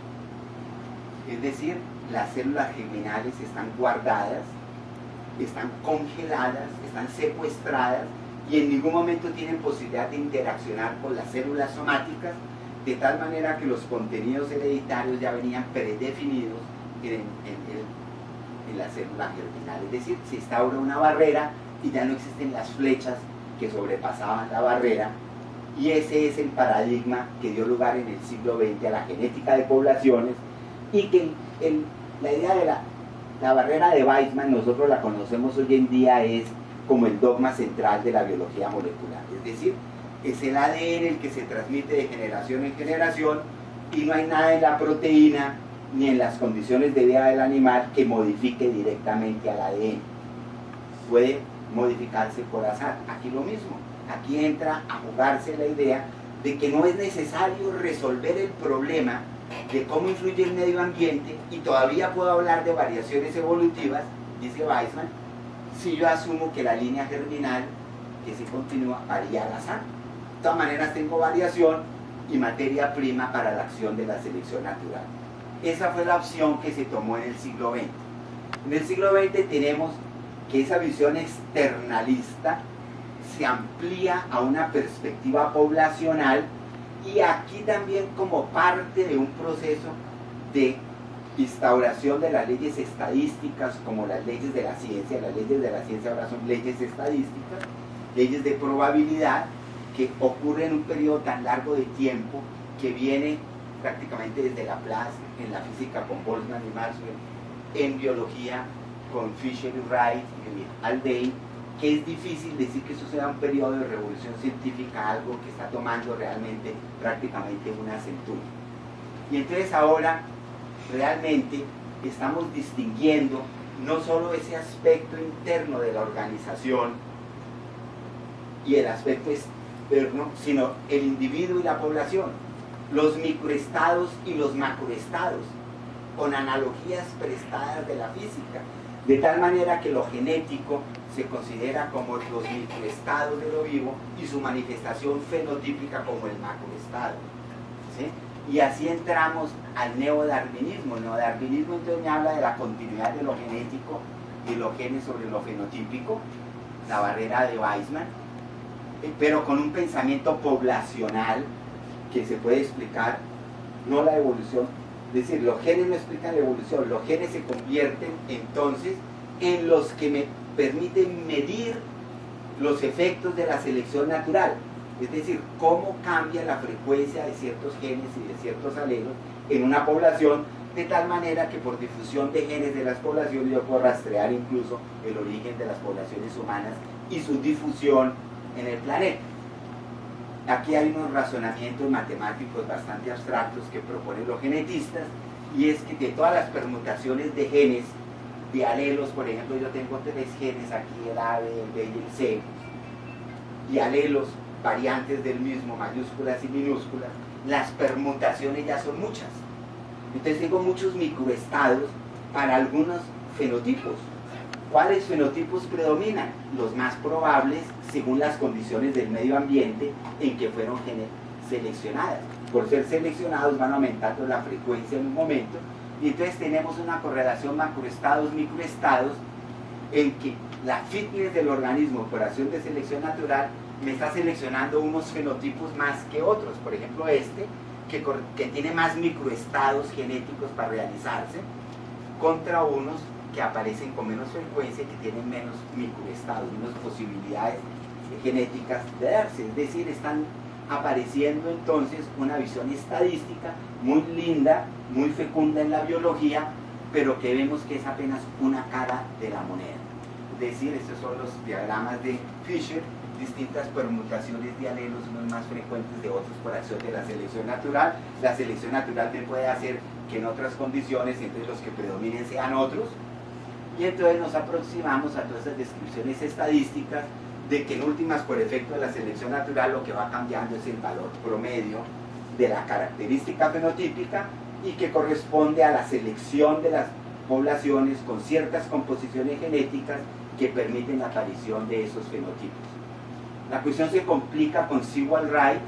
Es decir, las células germinales están guardadas, están congeladas, están secuestradas y en ningún momento tienen posibilidad de interaccionar con las células somáticas, de tal manera que los contenidos hereditarios ya venían predefinidos en la célula germinal. Es decir, se instaura una barrera y ya no existen las flechas que sobrepasaban la barrera. Y ese es el paradigma que dio lugar en el siglo XX a la genética de poblaciones y que la idea de la barrera de Weismann, nosotros la conocemos hoy en día, es como el dogma central de la biología molecular. Es decir, es el ADN el que se transmite de generación en generación y no hay nada en la proteína ni en las condiciones de vida del animal que modifique directamente al ADN. Puede modificarse por azar. Aquí lo mismo. Aquí entra a jugarse la idea de que no es necesario resolver el problema de cómo influye el medio ambiente y todavía puedo hablar de variaciones evolutivas, dice Weismann, si yo asumo que la línea germinal que se continúa varía al azar. De todas maneras tengo variación y materia prima para la acción de la selección natural. Esa fue la opción que se tomó en el siglo XX. En el siglo XX tenemos que esa visión externalista se amplía a una perspectiva poblacional y aquí también como parte de un proceso de instauración de las leyes estadísticas como las leyes de la ciencia ahora son leyes estadísticas, leyes de probabilidad que ocurren en un periodo tan largo de tiempo que viene prácticamente desde Laplace en la física con Boltzmann y Maxwell, en biología con Fisher y Wright y Haldane, que es difícil decir que eso sea un periodo de revolución científica, algo que está tomando realmente prácticamente una centuria. Y entonces ahora realmente estamos distinguiendo no solo ese aspecto interno de la organización y el aspecto externo, sino el individuo y la población, los microestados y los macroestados, con analogías prestadas de la física, de tal manera que lo genético se considera como los microestados de lo vivo y su manifestación fenotípica como el macroestado, ¿sí? Y así entramos al neodarwinismo. El neodarwinismo entonces me habla de la continuidad de lo genético y los genes sobre lo fenotípico, la barrera de Weismann, pero con un pensamiento poblacional que se puede explicar, no la evolución, es decir, los genes no explican la evolución, los genes se convierten entonces en los que me permiten medir los efectos de la selección natural, es decir, cómo cambia la frecuencia de ciertos genes y de ciertos alelos en una población, de tal manera que por difusión de genes de las poblaciones yo puedo rastrear incluso el origen de las poblaciones humanas y su difusión en el planeta. Aquí hay unos razonamientos matemáticos bastante abstractos que proponen los genetistas, y es que de todas las permutaciones de genes, de alelos, por ejemplo, yo tengo 3 genes aquí, el A, el B y el C, y alelos, variantes del mismo, mayúsculas y minúsculas, las permutaciones ya son muchas. Entonces tengo muchos microestados para algunos fenotipos. ¿Cuáles fenotipos predominan? Los más probables según las condiciones del medio ambiente en que fueron seleccionadas. Por ser seleccionados van aumentando la frecuencia en un momento, y entonces tenemos una correlación macroestados-microestados en que la fitness del organismo por acción de selección natural me está seleccionando unos fenotipos más que otros. Por ejemplo, que tiene más microestados genéticos para realizarse, contra unos que aparecen con menos frecuencia y que tienen menos microestados, menos posibilidades genéticas de darse. Es decir, están apareciendo entonces una visión estadística muy linda, muy fecunda en la biología, pero que vemos que es apenas una cara de la moneda. Es decir, estos son los diagramas de Fisher, distintas permutaciones de alelos, unos más frecuentes de otros por acción de la selección natural. La selección natural me puede hacer que en otras condiciones, entonces los que predominen sean otros, y entonces nos aproximamos a todas esas descripciones estadísticas de que en últimas, por efecto de la selección natural, lo que va cambiando es el valor promedio de la característica fenotípica, y que corresponde a la selección de las poblaciones con ciertas composiciones genéticas que permiten la aparición de esos fenotipos. La cuestión se complica con Sewall Wright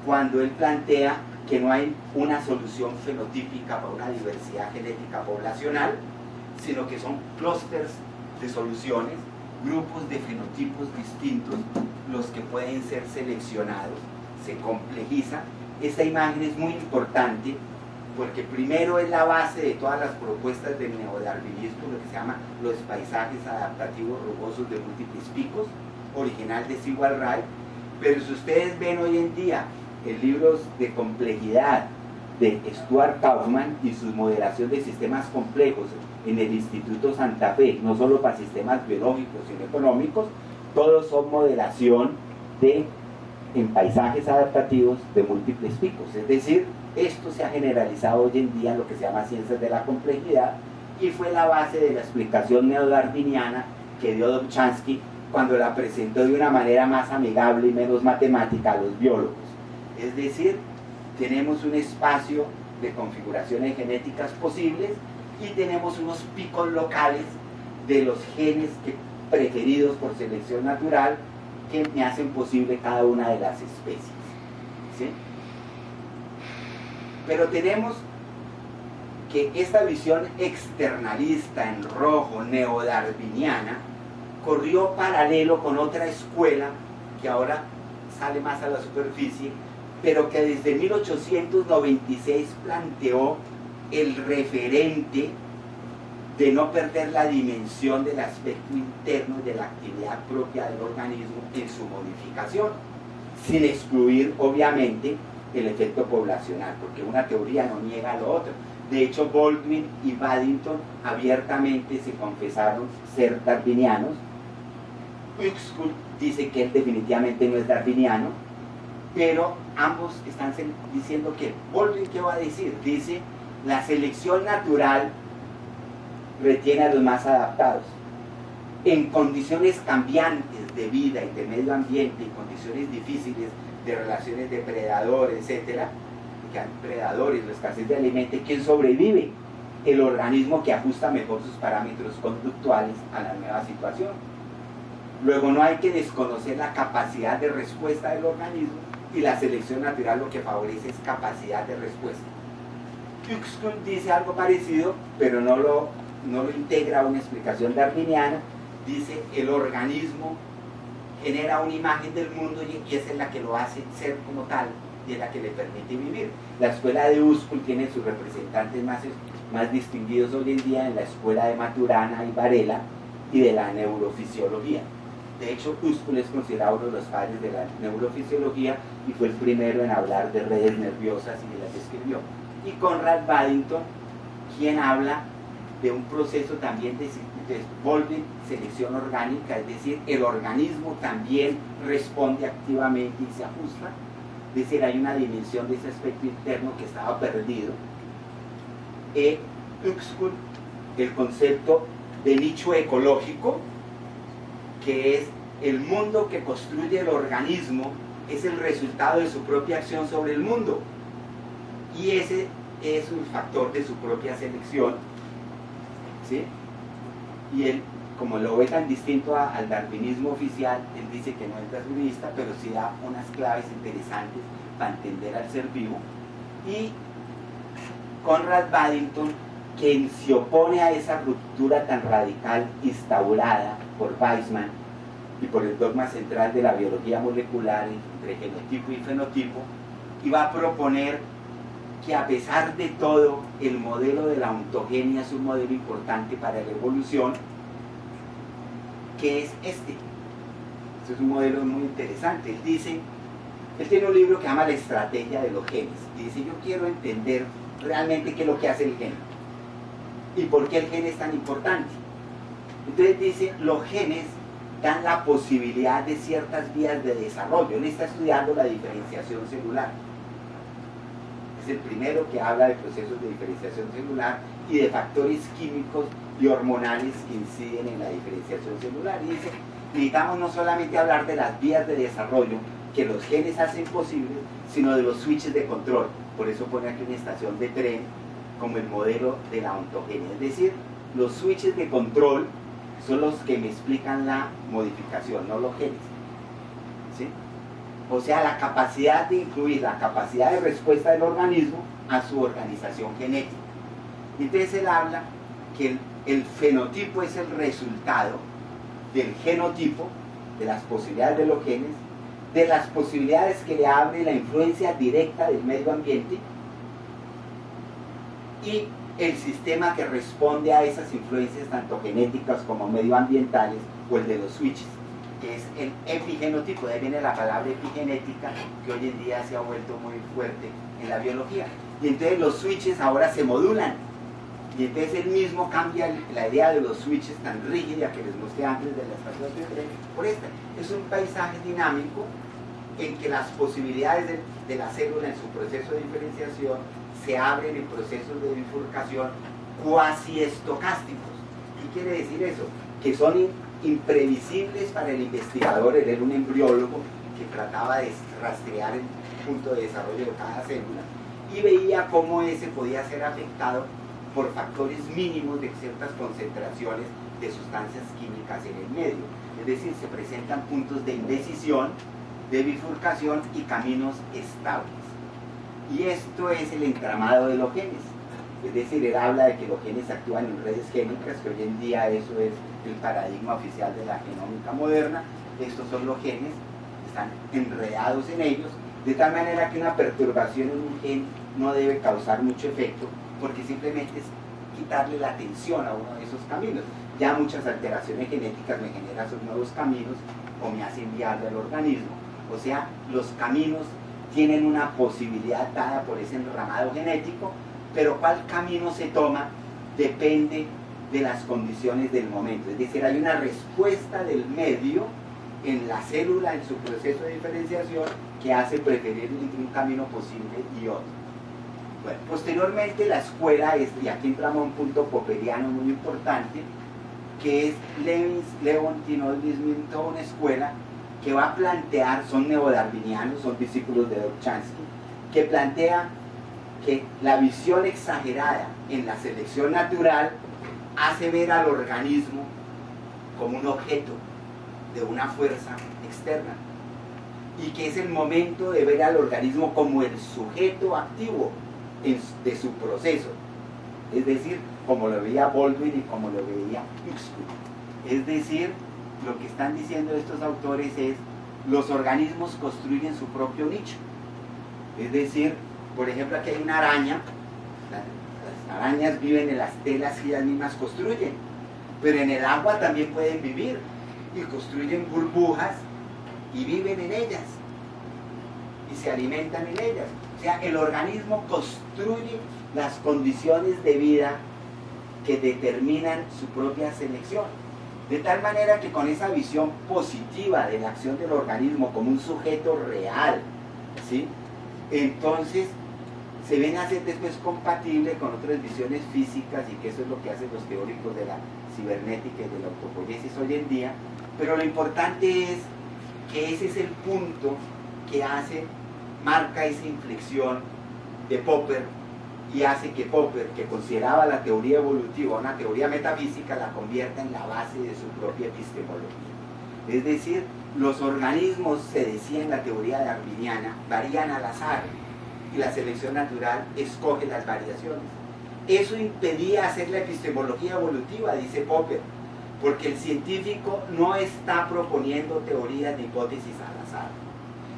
cuando él plantea que no hay una solución fenotípica para una diversidad genética poblacional, sino que son clústeres de soluciones, grupos de fenotipos distintos los que pueden ser seleccionados. Se complejiza. Esta imagen es muy importante porque primero es la base de todas las propuestas del neodarwinismo, lo que se llama los paisajes adaptativos rugosos de múltiples picos, original de Sewall Wright. Pero si ustedes ven hoy en día en libros de complejidad de Stuart Kauffman y su modelación de sistemas complejos en el Instituto Santa Fe, no solo para sistemas biológicos sino económicos, todos son modelación en paisajes adaptativos de múltiples picos. Es decir, esto se ha generalizado hoy en día en lo que se llama ciencias de la complejidad, y fue la base de la explicación neodarwiniana que dio Dobzhansky cuando la presentó de una manera más amigable y menos matemática a los biólogos. Es decir, tenemos un espacio de configuraciones genéticas posibles y tenemos unos picos locales de los genes preferidos por selección natural que me hacen posible cada una de las especies, ¿sí? Pero tenemos que esta visión externalista en rojo neodarwiniana corrió paralelo con otra escuela que ahora sale más a la superficie, pero que desde 1896 planteó el referente de no perder la dimensión del aspecto interno de la actividad propia del organismo en su modificación, sin excluir obviamente el efecto poblacional, porque una teoría no niega lo otro. De hecho, Baldwin y Waddington abiertamente se confesaron ser darwinianos. Huxley dice que él definitivamente no es darwiniano, pero ambos están diciendo que Baldwin, ¿qué va a decir? Dice La selección natural retiene a los más adaptados. En condiciones cambiantes de vida y de medio ambiente, y condiciones difíciles de relaciones de predador, etcétera, que hay predadores, la escasez de alimentos, ¿quién sobrevive? El organismo que ajusta mejor sus parámetros conductuales a la nueva situación. Luego no hay que desconocer la capacidad de respuesta del organismo, y la selección natural lo que favorece es capacidad de respuesta. Huxley dice algo parecido, pero no lo integra a una explicación darwiniana. Dice, el organismo genera una imagen del mundo y esa es la que lo hace ser como tal y es la que le permite vivir. La escuela de Huxley tiene sus representantes más distinguidos hoy en día en la escuela de Maturana y Varela y de la neurofisiología. De hecho, Huxley es considerado uno de los padres de la neurofisiología y fue el primero en hablar de redes nerviosas y las describió. Y Conrad Baddington, quien habla de un proceso también de Volvic, selección orgánica, es decir, el organismo también responde activamente y se ajusta. Es decir, hay una dimensión de ese aspecto interno que estaba perdido. Huxley, el concepto de nicho ecológico, que es el mundo que construye el organismo, es el resultado de su propia acción sobre el mundo. Y ese es un factor de su propia selección, ¿sí? Y él, como lo ve tan distinto al darwinismo oficial, él dice que no es darwinista, pero sí da unas claves interesantes para entender al ser vivo. Y Conrad Baddington, quien se opone a esa ruptura tan radical instaurada por Weizmann y por el dogma central de la biología molecular entre genotipo y fenotipo, iba a proponer que a pesar de todo, el modelo de la ontogenia es un modelo importante para la evolución, que es este. Este es un modelo muy interesante. Él tiene un libro que se llama La estrategia de los genes, y dice, yo quiero entender realmente qué es lo que hace el gen, y por qué el gen es tan importante. Entonces dice, los genes dan la posibilidad de ciertas vías de desarrollo. Él está estudiando la diferenciación celular. Es el primero que habla de procesos de diferenciación celular y de factores químicos y hormonales que inciden en la diferenciación celular. Y dice, necesitamos no solamente hablar de las vías de desarrollo que los genes hacen posibles, sino de los switches de control. Por eso pone aquí una estación de tren como el modelo de la ontogenia. Es decir, los switches de control son los que me explican la modificación, no los genes, ¿sí? O sea, la capacidad de incluir la capacidad de respuesta del organismo a su organización genética. Entonces él habla que el fenotipo es el resultado del genotipo, de las posibilidades de los genes, de las posibilidades que le abre la influencia directa del medio ambiente y el sistema que responde a esas influencias tanto genéticas como medioambientales, o el de los switches, que es el epigenotipo. De ahí viene la palabra epigenética, que hoy en día se ha vuelto muy fuerte en la biología. Y entonces los switches ahora se modulan, y entonces él mismo cambia la idea de los switches tan rígida que les mostré antes de la estación de tren por esta. Es un paisaje dinámico en que las posibilidades de la célula en su proceso de diferenciación se abren en procesos de bifurcación cuasi estocásticos. ¿Qué quiere decir eso? Que son imprevisibles para el investigador. Él era un embriólogo que trataba de rastrear el punto de desarrollo de cada célula y veía cómo ese podía ser afectado por factores mínimos de ciertas concentraciones de sustancias químicas en el medio. Es decir, se presentan puntos de indecisión, de bifurcación y caminos estables. Y esto es el entramado de los genes. Es decir, él habla de que los genes actúan en redes génicas, que hoy en día eso es el paradigma oficial de la genómica moderna. Estos son los genes, están enredados en ellos, de tal manera que una perturbación en un gen no debe causar mucho efecto, porque simplemente es quitarle la atención a uno de esos caminos. Ya muchas alteraciones genéticas me generan esos nuevos caminos o me hacen viable al organismo. O sea, los caminos tienen una posibilidad dada por ese enramado genético, pero cuál camino se toma depende de las condiciones del momento. Es decir, hay una respuesta del medio en la célula, en su proceso de diferenciación, que hace preferir un camino posible y otro. Bueno, posteriormente la escuela, y aquí entramos a un punto popperiano muy importante, que es Leontinovsky, toda una escuela que va a plantear, son neodarwinianos, son discípulos de Dobzhansky, que plantea que la visión exagerada en la selección natural hace ver al organismo como un objeto de una fuerza externa, y que es el momento de ver al organismo como el sujeto activo de su proceso, es decir, como lo veía Baldwin y como lo veía Huxley. Es decir, lo que están diciendo estos autores es: los organismos construyen su propio nicho. Es decir, por ejemplo, aquí hay una araña, las arañas viven en las telas que ellas mismas construyen, pero en el agua también pueden vivir, y construyen burbujas y viven en ellas, y se alimentan en ellas. O sea, el organismo construye las condiciones de vida que determinan su propia selección. De tal manera que con esa visión positiva de la acción del organismo como un sujeto real, ¿sí?, entonces se ven a ser después compatible con otras visiones físicas, y que eso es lo que hacen los teóricos de la cibernética y de la autopoiesis hoy en día. Pero lo importante es que ese es el punto que marca esa inflexión de Popper, y hace que Popper, que consideraba la teoría evolutiva una teoría metafísica, la convierta en la base de su propia epistemología. Es decir, los organismos, se decía en la teoría darwiniana, varían al azar, y la selección natural escoge las variaciones. Eso impedía hacer la epistemología evolutiva, dice Popper, porque el científico no está proponiendo teorías ni hipótesis al azar.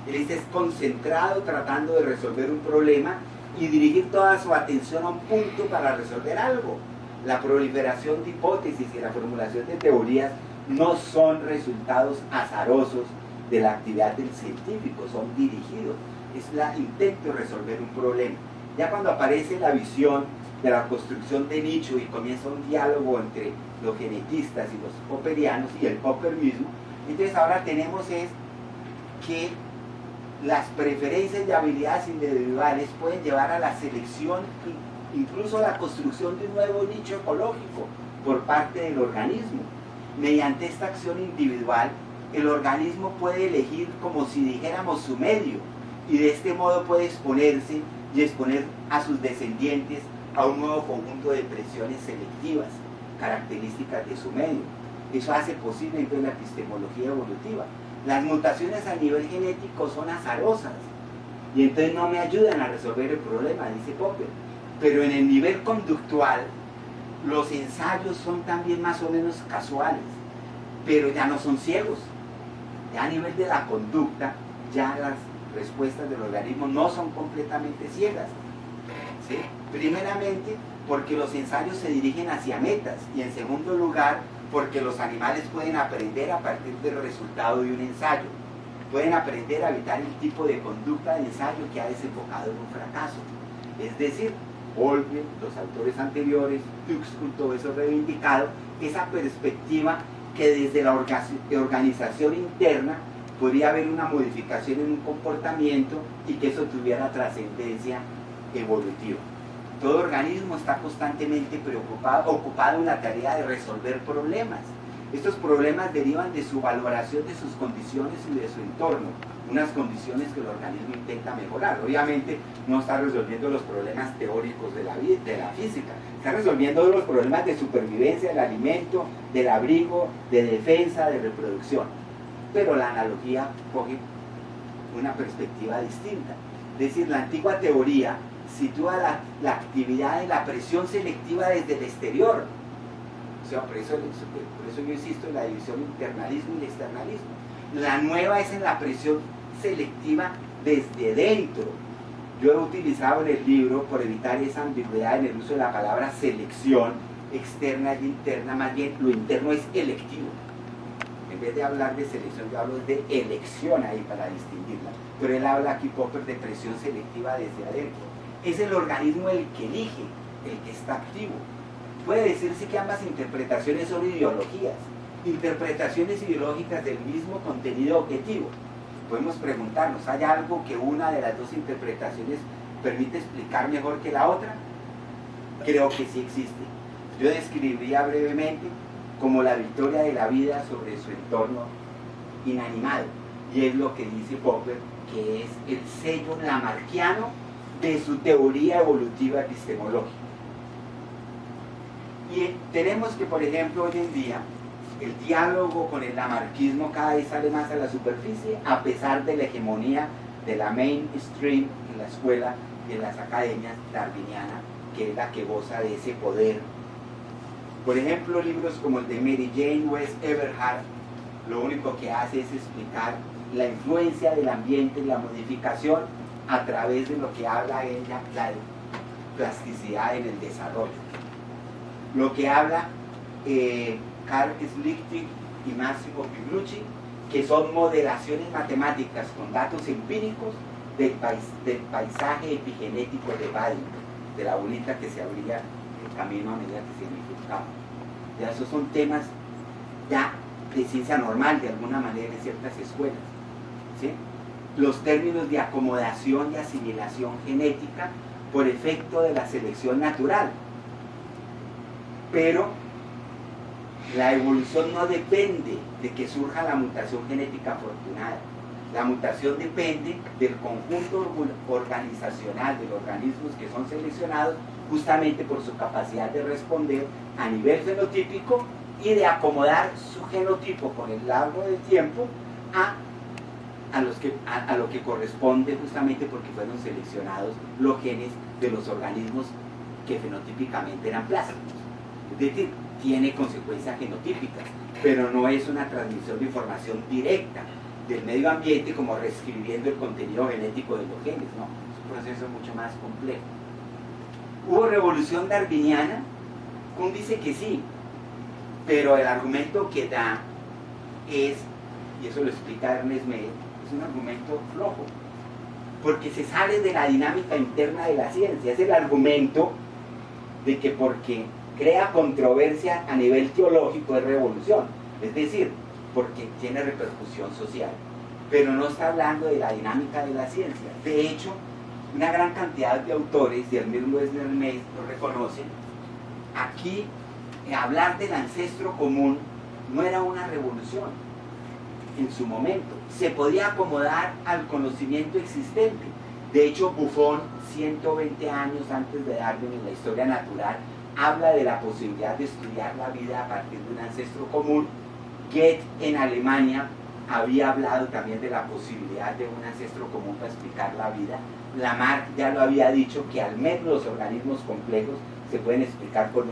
Él está concentrado tratando de resolver un problema y dirigir toda su atención a un punto para resolver algo. La proliferación de hipótesis y la formulación de teorías no son resultados azarosos de la actividad del científico, son dirigidos. Es el intento de resolver un problema. Ya cuando aparece la visión de la construcción de nicho y comienza un diálogo entre los genetistas y los popperianos y el Popper mismo, entonces ahora tenemos es que las preferencias y habilidades individuales pueden llevar a la selección, incluso a la construcción de un nuevo nicho ecológico por parte del organismo. Mediante esta acción individual, el organismo puede elegir, como si dijéramos, su medio, y de este modo puede exponerse y exponer a sus descendientes a un nuevo conjunto de presiones selectivas, características de su medio. Eso hace posible entonces la epistemología evolutiva. Las mutaciones a nivel genético son azarosas y entonces no me ayudan a resolver el problema, dice Popper. Pero en el nivel conductual, los ensayos son también más o menos casuales, pero ya no son ciegos. Ya a nivel de la conducta, ya las respuestas del organismo no son completamente ciegas, ¿sí? Primeramente, porque los ensayos se dirigen hacia metas, y en segundo lugar, porque los animales pueden aprender a partir del resultado de un ensayo. Pueden aprender a evitar el tipo de conducta de ensayo que ha desembocado en un fracaso. Es decir, Baldwin, los autores anteriores, Huxley, todo eso reivindicado, esa perspectiva que desde la organización interna podría haber una modificación en un comportamiento y que eso tuviera trascendencia evolutiva. Todo organismo está constantemente ocupado en la tarea de resolver problemas. Estos problemas derivan de su valoración de sus condiciones y de su entorno, unas condiciones que el organismo intenta mejorar. Obviamente no está resolviendo los problemas teóricos de la física, está resolviendo los problemas de supervivencia, del alimento, del abrigo, de defensa, de reproducción. Pero la analogía coge una perspectiva distinta. Es decir, la antigua teoría sitúa la actividad de la presión selectiva desde el exterior. O sea, por eso yo insisto en la división internalismo y externalismo. La nueva es en la presión selectiva desde dentro. Yo he utilizado en el libro, por evitar esa ambigüedad en el uso de la palabra selección externa y interna, más bien lo interno es electivo. En vez de hablar de selección, yo hablo de elección ahí para distinguirla. Pero él habla aquí, Popper, de presión selectiva desde adentro. Es el organismo el que elige, el que está activo. Puede decirse que ambas interpretaciones son ideologías, interpretaciones ideológicas del mismo contenido objetivo. Podemos preguntarnos, ¿hay algo que una de las dos interpretaciones permite explicar mejor que la otra? Creo que sí existe. Yo describiría brevemente como la victoria de la vida sobre su entorno inanimado. Y es lo que dice Popper, que es el sello lamarckiano de su teoría evolutiva epistemológica. Y tenemos que, por ejemplo, hoy en día, el diálogo con el lamarckismo cada vez sale más a la superficie, a pesar de la hegemonía de la mainstream en la escuela y en las academias darwinianas, que es la que goza de ese poder. Por ejemplo, libros como el de Mary Jane West Everhart, lo único que hace es explicar la influencia del ambiente y la modificación a través de lo que habla ella, la plasticidad en el desarrollo. Lo que habla Carl Schlichting y Massimo Pigliucci, que son modelaciones matemáticas con datos empíricos del paisaje epigenético de Baden, de la bolita que se abría el camino a medida que se bifurcaba. Ya esos son temas ya de ciencia normal, de alguna manera, en ciertas escuelas, ¿sí? Los términos de acomodación y asimilación genética por efecto de la selección natural. Pero la evolución no depende de que surja la mutación genética afortunada. La mutación depende del conjunto organizacional de los organismos que son seleccionados justamente por su capacidad de responder a nivel fenotípico y de acomodar su genotipo con el largo del tiempo a lo que corresponde, justamente porque fueron seleccionados los genes de los organismos que fenotípicamente eran plásticos. Es decir, tiene consecuencias genotípicas, pero no es una transmisión de información directa del medio ambiente como reescribiendo el contenido genético de los genes, no, es un proceso mucho más complejo. ¿Hubo revolución darwiniana? Kuhn dice que sí, pero el argumento que da es, y eso lo explica Ernest Mayr, es un argumento flojo, porque se sale de la dinámica interna de la ciencia. Es el argumento de que porque crea controversia a nivel teológico es revolución, es decir, porque tiene repercusión social, pero no está hablando de la dinámica de la ciencia. De hecho, una gran cantidad de autores, y el mismo Ernest Mayr lo reconocen, aquí hablar del ancestro común no era una revolución en su momento, se podía acomodar al conocimiento existente. De hecho, Buffon, 120 años antes de Darwin en la historia natural, habla de la posibilidad de estudiar la vida a partir de un ancestro común. Goethe en Alemania había hablado también de la posibilidad de un ancestro común para explicar la vida. Lamarck ya lo había dicho, que al menos los organismos complejos se pueden explicar por un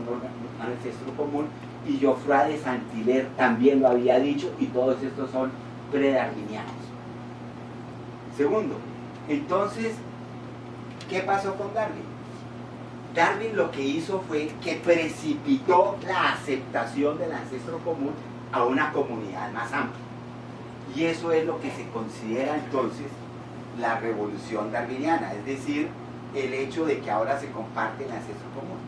ancestro común, y Geoffroy de Saint-Hilaire también lo había dicho, y todos estos son predarwinianos. Segundo, entonces, ¿qué pasó con Darwin? Darwin lo que hizo fue que precipitó la aceptación del ancestro común a una comunidad más amplia. Y eso es lo que se considera entonces la revolución darwiniana, es decir, el hecho de que ahora se comparte el ancestro común.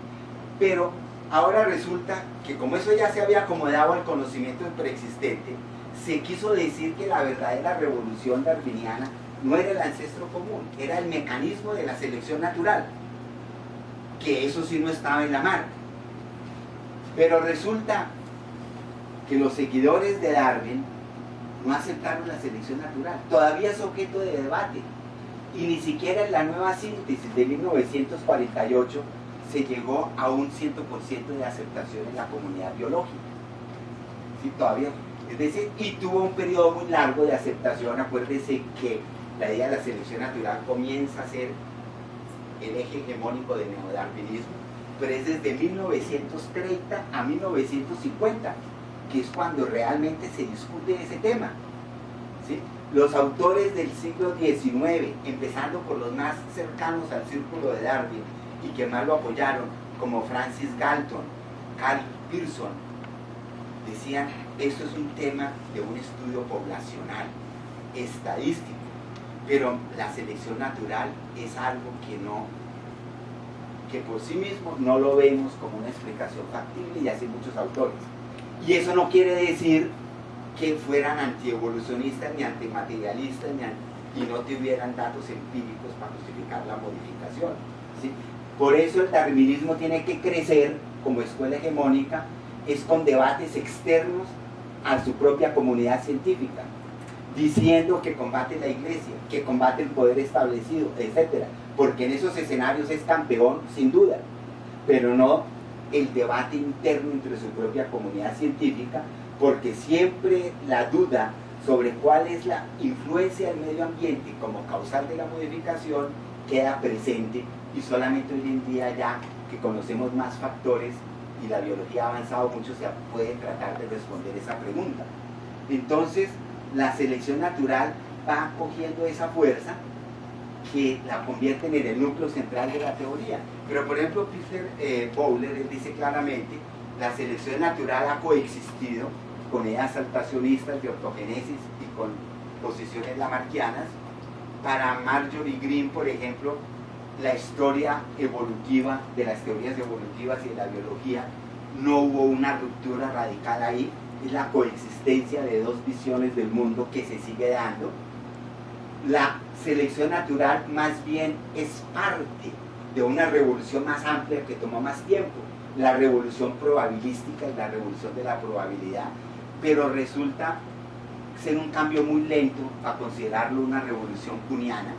Pero ahora resulta que como eso ya se había acomodado al conocimiento preexistente, se quiso decir que la verdadera revolución darwiniana no era el ancestro común, era el mecanismo de la selección natural, que eso sí no estaba en Lamarck. Pero resulta que los seguidores de Darwin no aceptaron la selección natural, todavía es objeto de debate, y ni siquiera en la nueva síntesis de 1948 se llegó a un 100% de aceptación en la comunidad biológica. Sí, todavía, es decir, y tuvo un periodo muy largo de aceptación. Acuérdese que la idea de la selección natural comienza a ser el eje hegemónico del neodarwinismo, pero es desde 1930 a 1950, que es cuando realmente se discute ese tema. ¿Sí? Los autores del siglo XIX, empezando por los más cercanos al círculo de Darwin y que más lo apoyaron, como Francis Galton, Carl Pearson, decían, esto es un tema de un estudio poblacional, estadístico, pero la selección natural es algo que por sí mismo no lo vemos como una explicación factible, y así muchos autores. Y eso no quiere decir que fueran antievolucionistas, ni antimaterialistas, y no tuvieran datos empíricos para justificar la modificación, ¿sí? Por eso el darwinismo tiene que crecer como escuela hegemónica, es con debates externos a su propia comunidad científica, diciendo que combate la iglesia, que combate el poder establecido, etc. Porque en esos escenarios es campeón, sin duda, pero no el debate interno entre su propia comunidad científica, porque siempre la duda sobre cuál es la influencia del medio ambiente como causal de la modificación queda presente, y solamente hoy en día, ya que conocemos más factores y la biología ha avanzado mucho, se puede tratar de responder esa pregunta. Entonces la selección natural va cogiendo esa fuerza que la convierten en el núcleo central de la teoría. Pero por ejemplo Peter Bowler, él dice claramente, la selección natural ha coexistido con ideas saltacionistas de ortogenesis y con posiciones lamarckianas. Para Marjorie Green, por ejemplo, la historia evolutiva de las teorías evolutivas y de la biología, no hubo una ruptura radical ahí, es la coexistencia de dos visiones del mundo que se sigue dando. La selección natural más bien es parte de una revolución más amplia que tomó más tiempo, la revolución probabilística y la revolución de la probabilidad, pero resulta ser un cambio muy lento a considerarlo una revolución kuhniana.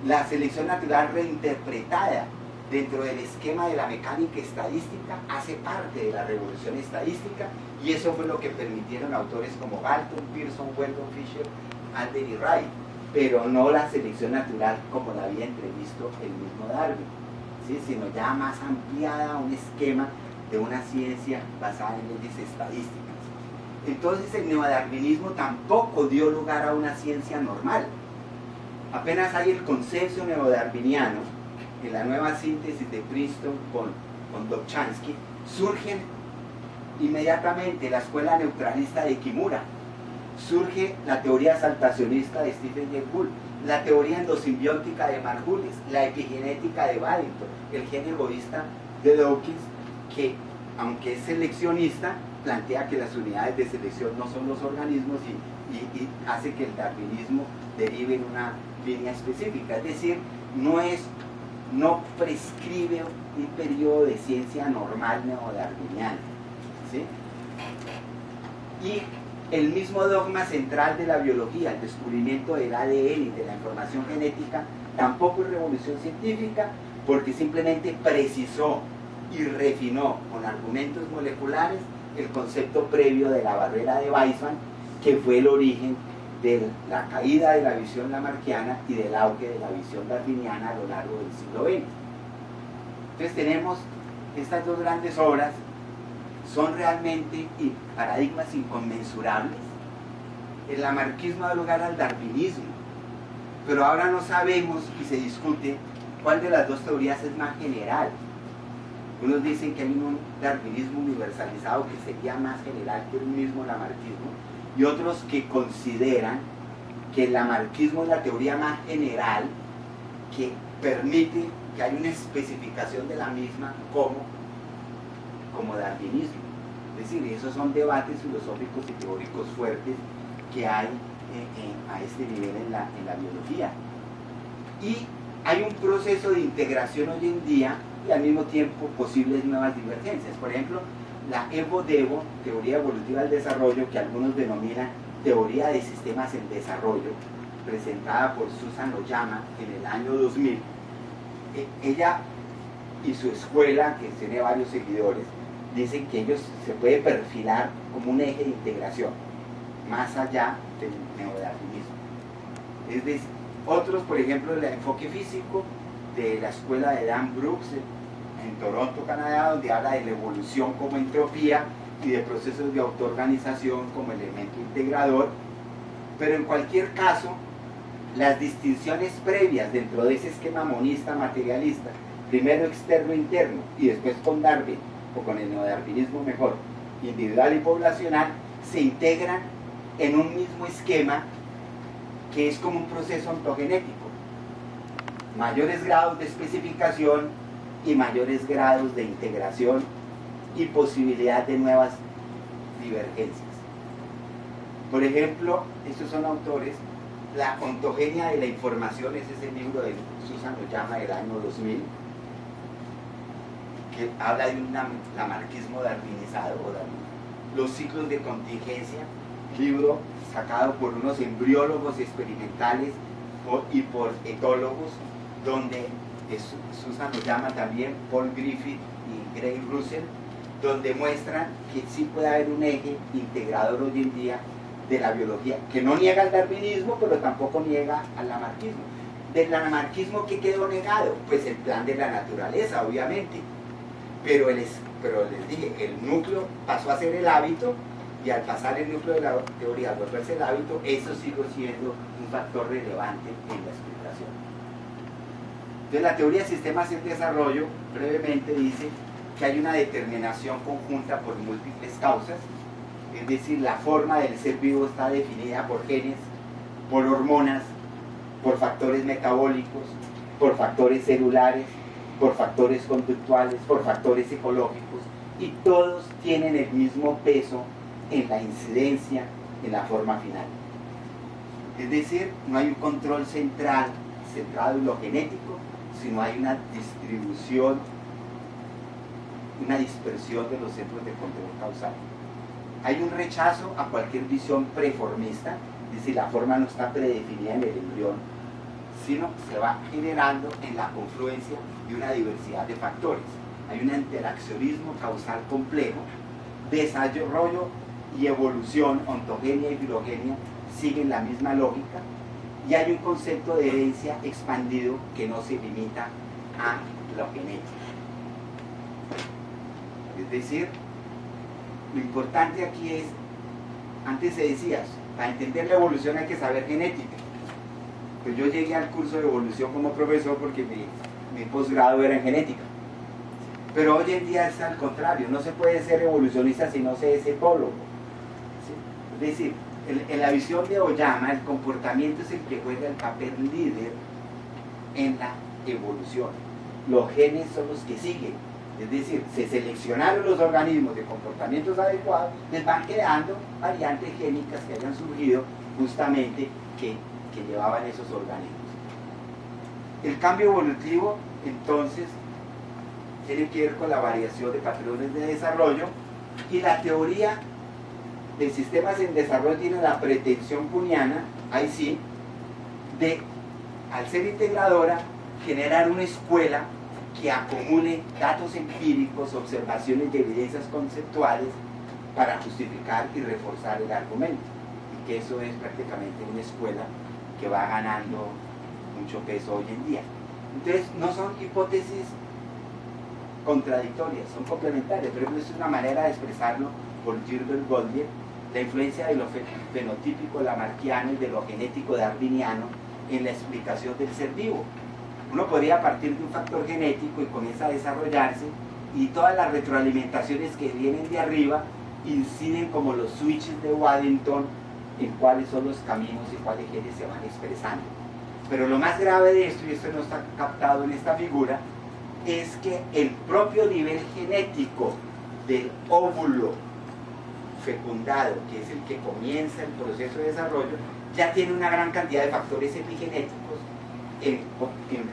La selección natural reinterpretada dentro del esquema de la mecánica estadística hace parte de la revolución estadística, y eso fue lo que permitieron autores como Galton, Pearson, Weldon, Fisher, Adler y Wright, pero no la selección natural como la había entrevisto el mismo Darwin, ¿sí? Sino ya más ampliada, un esquema de una ciencia basada en leyes estadísticas. Entonces el neodarwinismo tampoco dio lugar a una ciencia normal. Apenas hay el consenso neodarwiniano, en la nueva síntesis de Princeton con Dobzhansky, surgen inmediatamente la escuela neutralista de Kimura, surge la teoría saltacionista de Stephen Jay Gould, la teoría endosimbiótica de Margulis, la epigenética de Waddington, el gen egoísta de Dawkins, que aunque es seleccionista, plantea que las unidades de selección no son los organismos, y hace que el darwinismo derive en una línea específica, es decir, no prescribe un periodo de ciencia normal neodarwiniana, ¿sí? Y el mismo dogma central de la biología, el descubrimiento del ADN y de la información genética, tampoco es revolución científica, porque simplemente precisó y refinó con argumentos moleculares el concepto previo de la barrera de Weismann, que fue el origen de la caída de la visión lamarckiana y del auge de la visión darwiniana a lo largo del siglo XX. Entonces tenemos estas dos grandes obras, son realmente paradigmas inconmensurables. El lamarckismo da lugar al darwinismo, pero ahora no sabemos, y se discute, cuál de las dos teorías es más general. Unos dicen que hay un darwinismo universalizado que sería más general que el mismo lamarckismo, y otros que consideran que el lamarckismo es la teoría más general, que permite que haya una especificación de la misma como darwinismo. Es decir, esos son debates filosóficos y teóricos fuertes que hay a este nivel en la biología. Y hay un proceso de integración hoy en día, y al mismo tiempo posibles nuevas divergencias. Por ejemplo, la EVO-DEVO, teoría evolutiva del desarrollo, que algunos denominan teoría de sistemas en desarrollo, presentada por Susan Oyama en el año 2000, ella y su escuela, que tiene varios seguidores, dicen que ellos se puede perfilar como un eje de integración, más allá del neodarwinismo. Es decir, otros, por ejemplo, el enfoque físico de la escuela de Dan Brooks en Toronto, Canadá, donde habla de la evolución como entropía y de procesos de autoorganización como elemento integrador. Pero en cualquier caso, las distinciones previas dentro de ese esquema monista materialista, primero externo-interno y después con Darwin, o con el neodarwinismo mejor, individual y poblacional, se integran en un mismo esquema que es como un proceso ontogenético. Mayores grados de especificación y mayores grados de integración y posibilidad de nuevas divergencias. Por ejemplo, estos son autores La ontogenia de la información, ese es el libro de Susan Oyama del año 2000, que habla de un lamarquismo darwinizado, los ciclos de contingencia, libro sacado por unos embriólogos experimentales y por etólogos, donde Susan Oyama también, Paul Griffith y Gray Russell, donde muestran que sí puede haber un eje integrador hoy en día de la biología, que no niega el darwinismo, pero tampoco niega al lamarquismo. Del lamarquismo, ¿qué quedó negado? Pues el plan de la naturaleza, obviamente, pero les dije, el núcleo pasó a ser el hábito, y al pasar el núcleo de la teoría a volverse el hábito, eso sigue siendo un factor relevante en la explicación. Entonces, la teoría de sistemas en desarrollo brevemente dice que hay una determinación conjunta por múltiples causas, es decir, la forma del ser vivo está definida por genes, por hormonas, por factores metabólicos, por factores celulares, por factores conductuales, por factores ecológicos, y todos tienen el mismo peso en la incidencia en la forma final. Es decir, no hay un control central centrado en lo genético, sino hay una distribución, una dispersión de los centros de control causal. Hay un rechazo a cualquier visión preformista, es decir, la forma no está predefinida en el embrión, sino se va generando en la confluencia de una diversidad de factores. Hay un interaccionismo causal complejo, desarrollo y evolución, ontogenia y filogenia siguen la misma lógica, y hay un concepto de herencia expandido que no se limita a lo genético. Es decir, lo importante aquí es, antes se decía, para entender la evolución hay que saber genética. Pues yo llegué al curso de evolución como profesor porque mi posgrado era en genética. Pero hoy en día es al contrario, no se puede ser evolucionista si no se es etólogo. ¿Sí? Es decir, en la visión de Oyama, el comportamiento es el que juega el papel líder en la evolución. Los genes son los que siguen. Es decir, se seleccionaron los organismos de comportamientos adecuados, les van quedando variantes génicas que hayan surgido justamente que llevaban esos organismos. El cambio evolutivo, entonces, tiene que ver con la variación de patrones de desarrollo, y la teoría de sistemas en desarrollo tiene la pretensión kuhniana, ahí sí, de, al ser integradora, generar una escuela que acumule datos empíricos, observaciones y evidencias conceptuales para justificar y reforzar el argumento, y que eso es prácticamente una escuela que va ganando mucho peso hoy en día. Entonces, no son hipótesis contradictorias, son complementarias, pero es una manera de expresarlo por Gilbert Goldberg, la influencia de lo fenotípico lamarquiano y de lo genético darwiniano en la explicación del ser vivo. Uno podría partir de un factor genético y comienza a desarrollarse, y todas las retroalimentaciones que vienen de arriba inciden como los switches de Waddington en cuáles son los caminos y cuáles genes se van expresando. Pero lo más grave de esto, y esto no está captado en esta figura, es que el propio nivel genético del óvulo fecundado, que es el que comienza el proceso de desarrollo, ya tiene una gran cantidad de factores epigenéticos en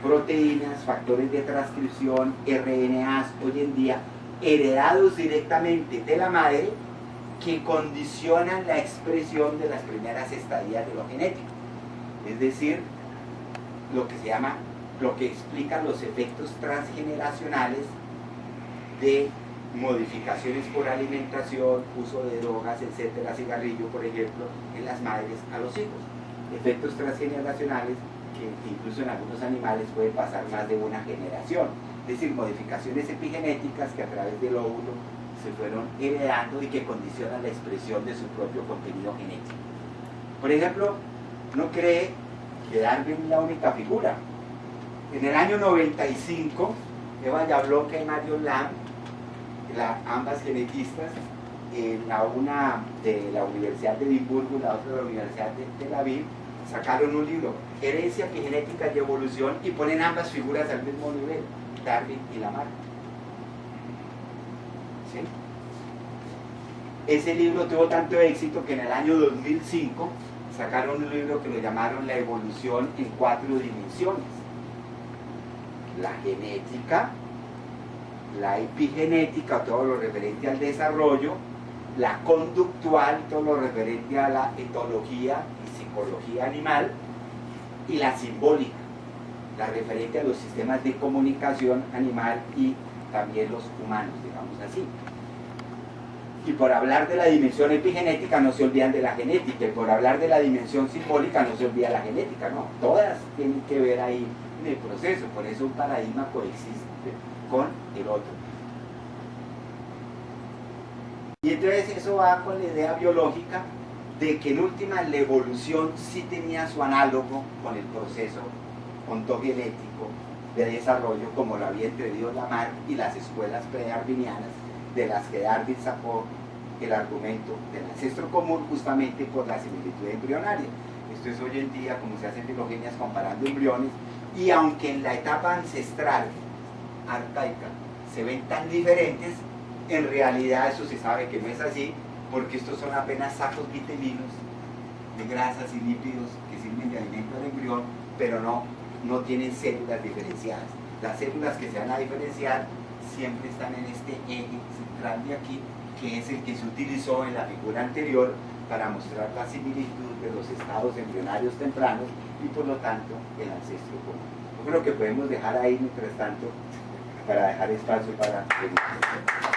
proteínas, factores de transcripción, RNAs hoy en día, heredados directamente de la madre, que condicionan la expresión de las primeras estadías de lo genético. Es decir, lo que explica los efectos transgeneracionales de modificaciones por alimentación, uso de drogas, etcétera, cigarrillo, por ejemplo, en las madres a los hijos. Efectos transgeneracionales que incluso en algunos animales pueden pasar más de una generación. Es decir, modificaciones epigenéticas que a través del óvulo se fueron heredando y que condicionan la expresión de su propio contenido genético. Por ejemplo, no cree que Darwin es la única figura. En el año 95, Eva Jablonka y Marion Lamb, ambas genetistas, una de la Universidad de Edimburgo y la otra de la Universidad de Tel Aviv, sacaron un libro, Herencia Epigenética y Evolución, y ponen ambas figuras al mismo nivel, Darwin y Lamarck. ¿Sí? Ese libro tuvo tanto éxito que en el año 2005 sacaron un libro que lo llamaron La evolución en 4 dimensiones. La genética, la epigenética, todo lo referente al desarrollo, la conductual, todo lo referente a la etología y psicología animal, y la simbólica, la referente a los sistemas de comunicación animal y también los humanos, digamos así. Y por hablar de la dimensión epigenética no se olvidan de la genética, y por hablar de la dimensión simbólica no se olvida la genética, no, todas tienen que ver ahí en el proceso, por eso un paradigma coexiste con el otro. Y entonces eso va con la idea biológica de que en última la evolución sí tenía su análogo con el proceso ontogenético de desarrollo, como lo había entendido Lamarck y las escuelas predarwinianas, de las que Darwin sacó el argumento del ancestro común justamente por la similitud embrionaria. Esto es hoy en día como se hacen filogenias comparando embriones, y aunque en la etapa ancestral arcaica se ven tan diferentes, en realidad eso se sabe que no es así, porque estos son apenas sacos vitelinos de grasas y lípidos que sirven de alimento al embrión, pero no tienen células diferenciadas. Las células que se van a diferenciar siempre están en este eje central de aquí, que es el que se utilizó en la figura anterior para mostrar la similitud de los estados embrionarios tempranos y por lo tanto el ancestro común. Yo creo que podemos dejar ahí mientras tanto para dejar espacio para preguntas.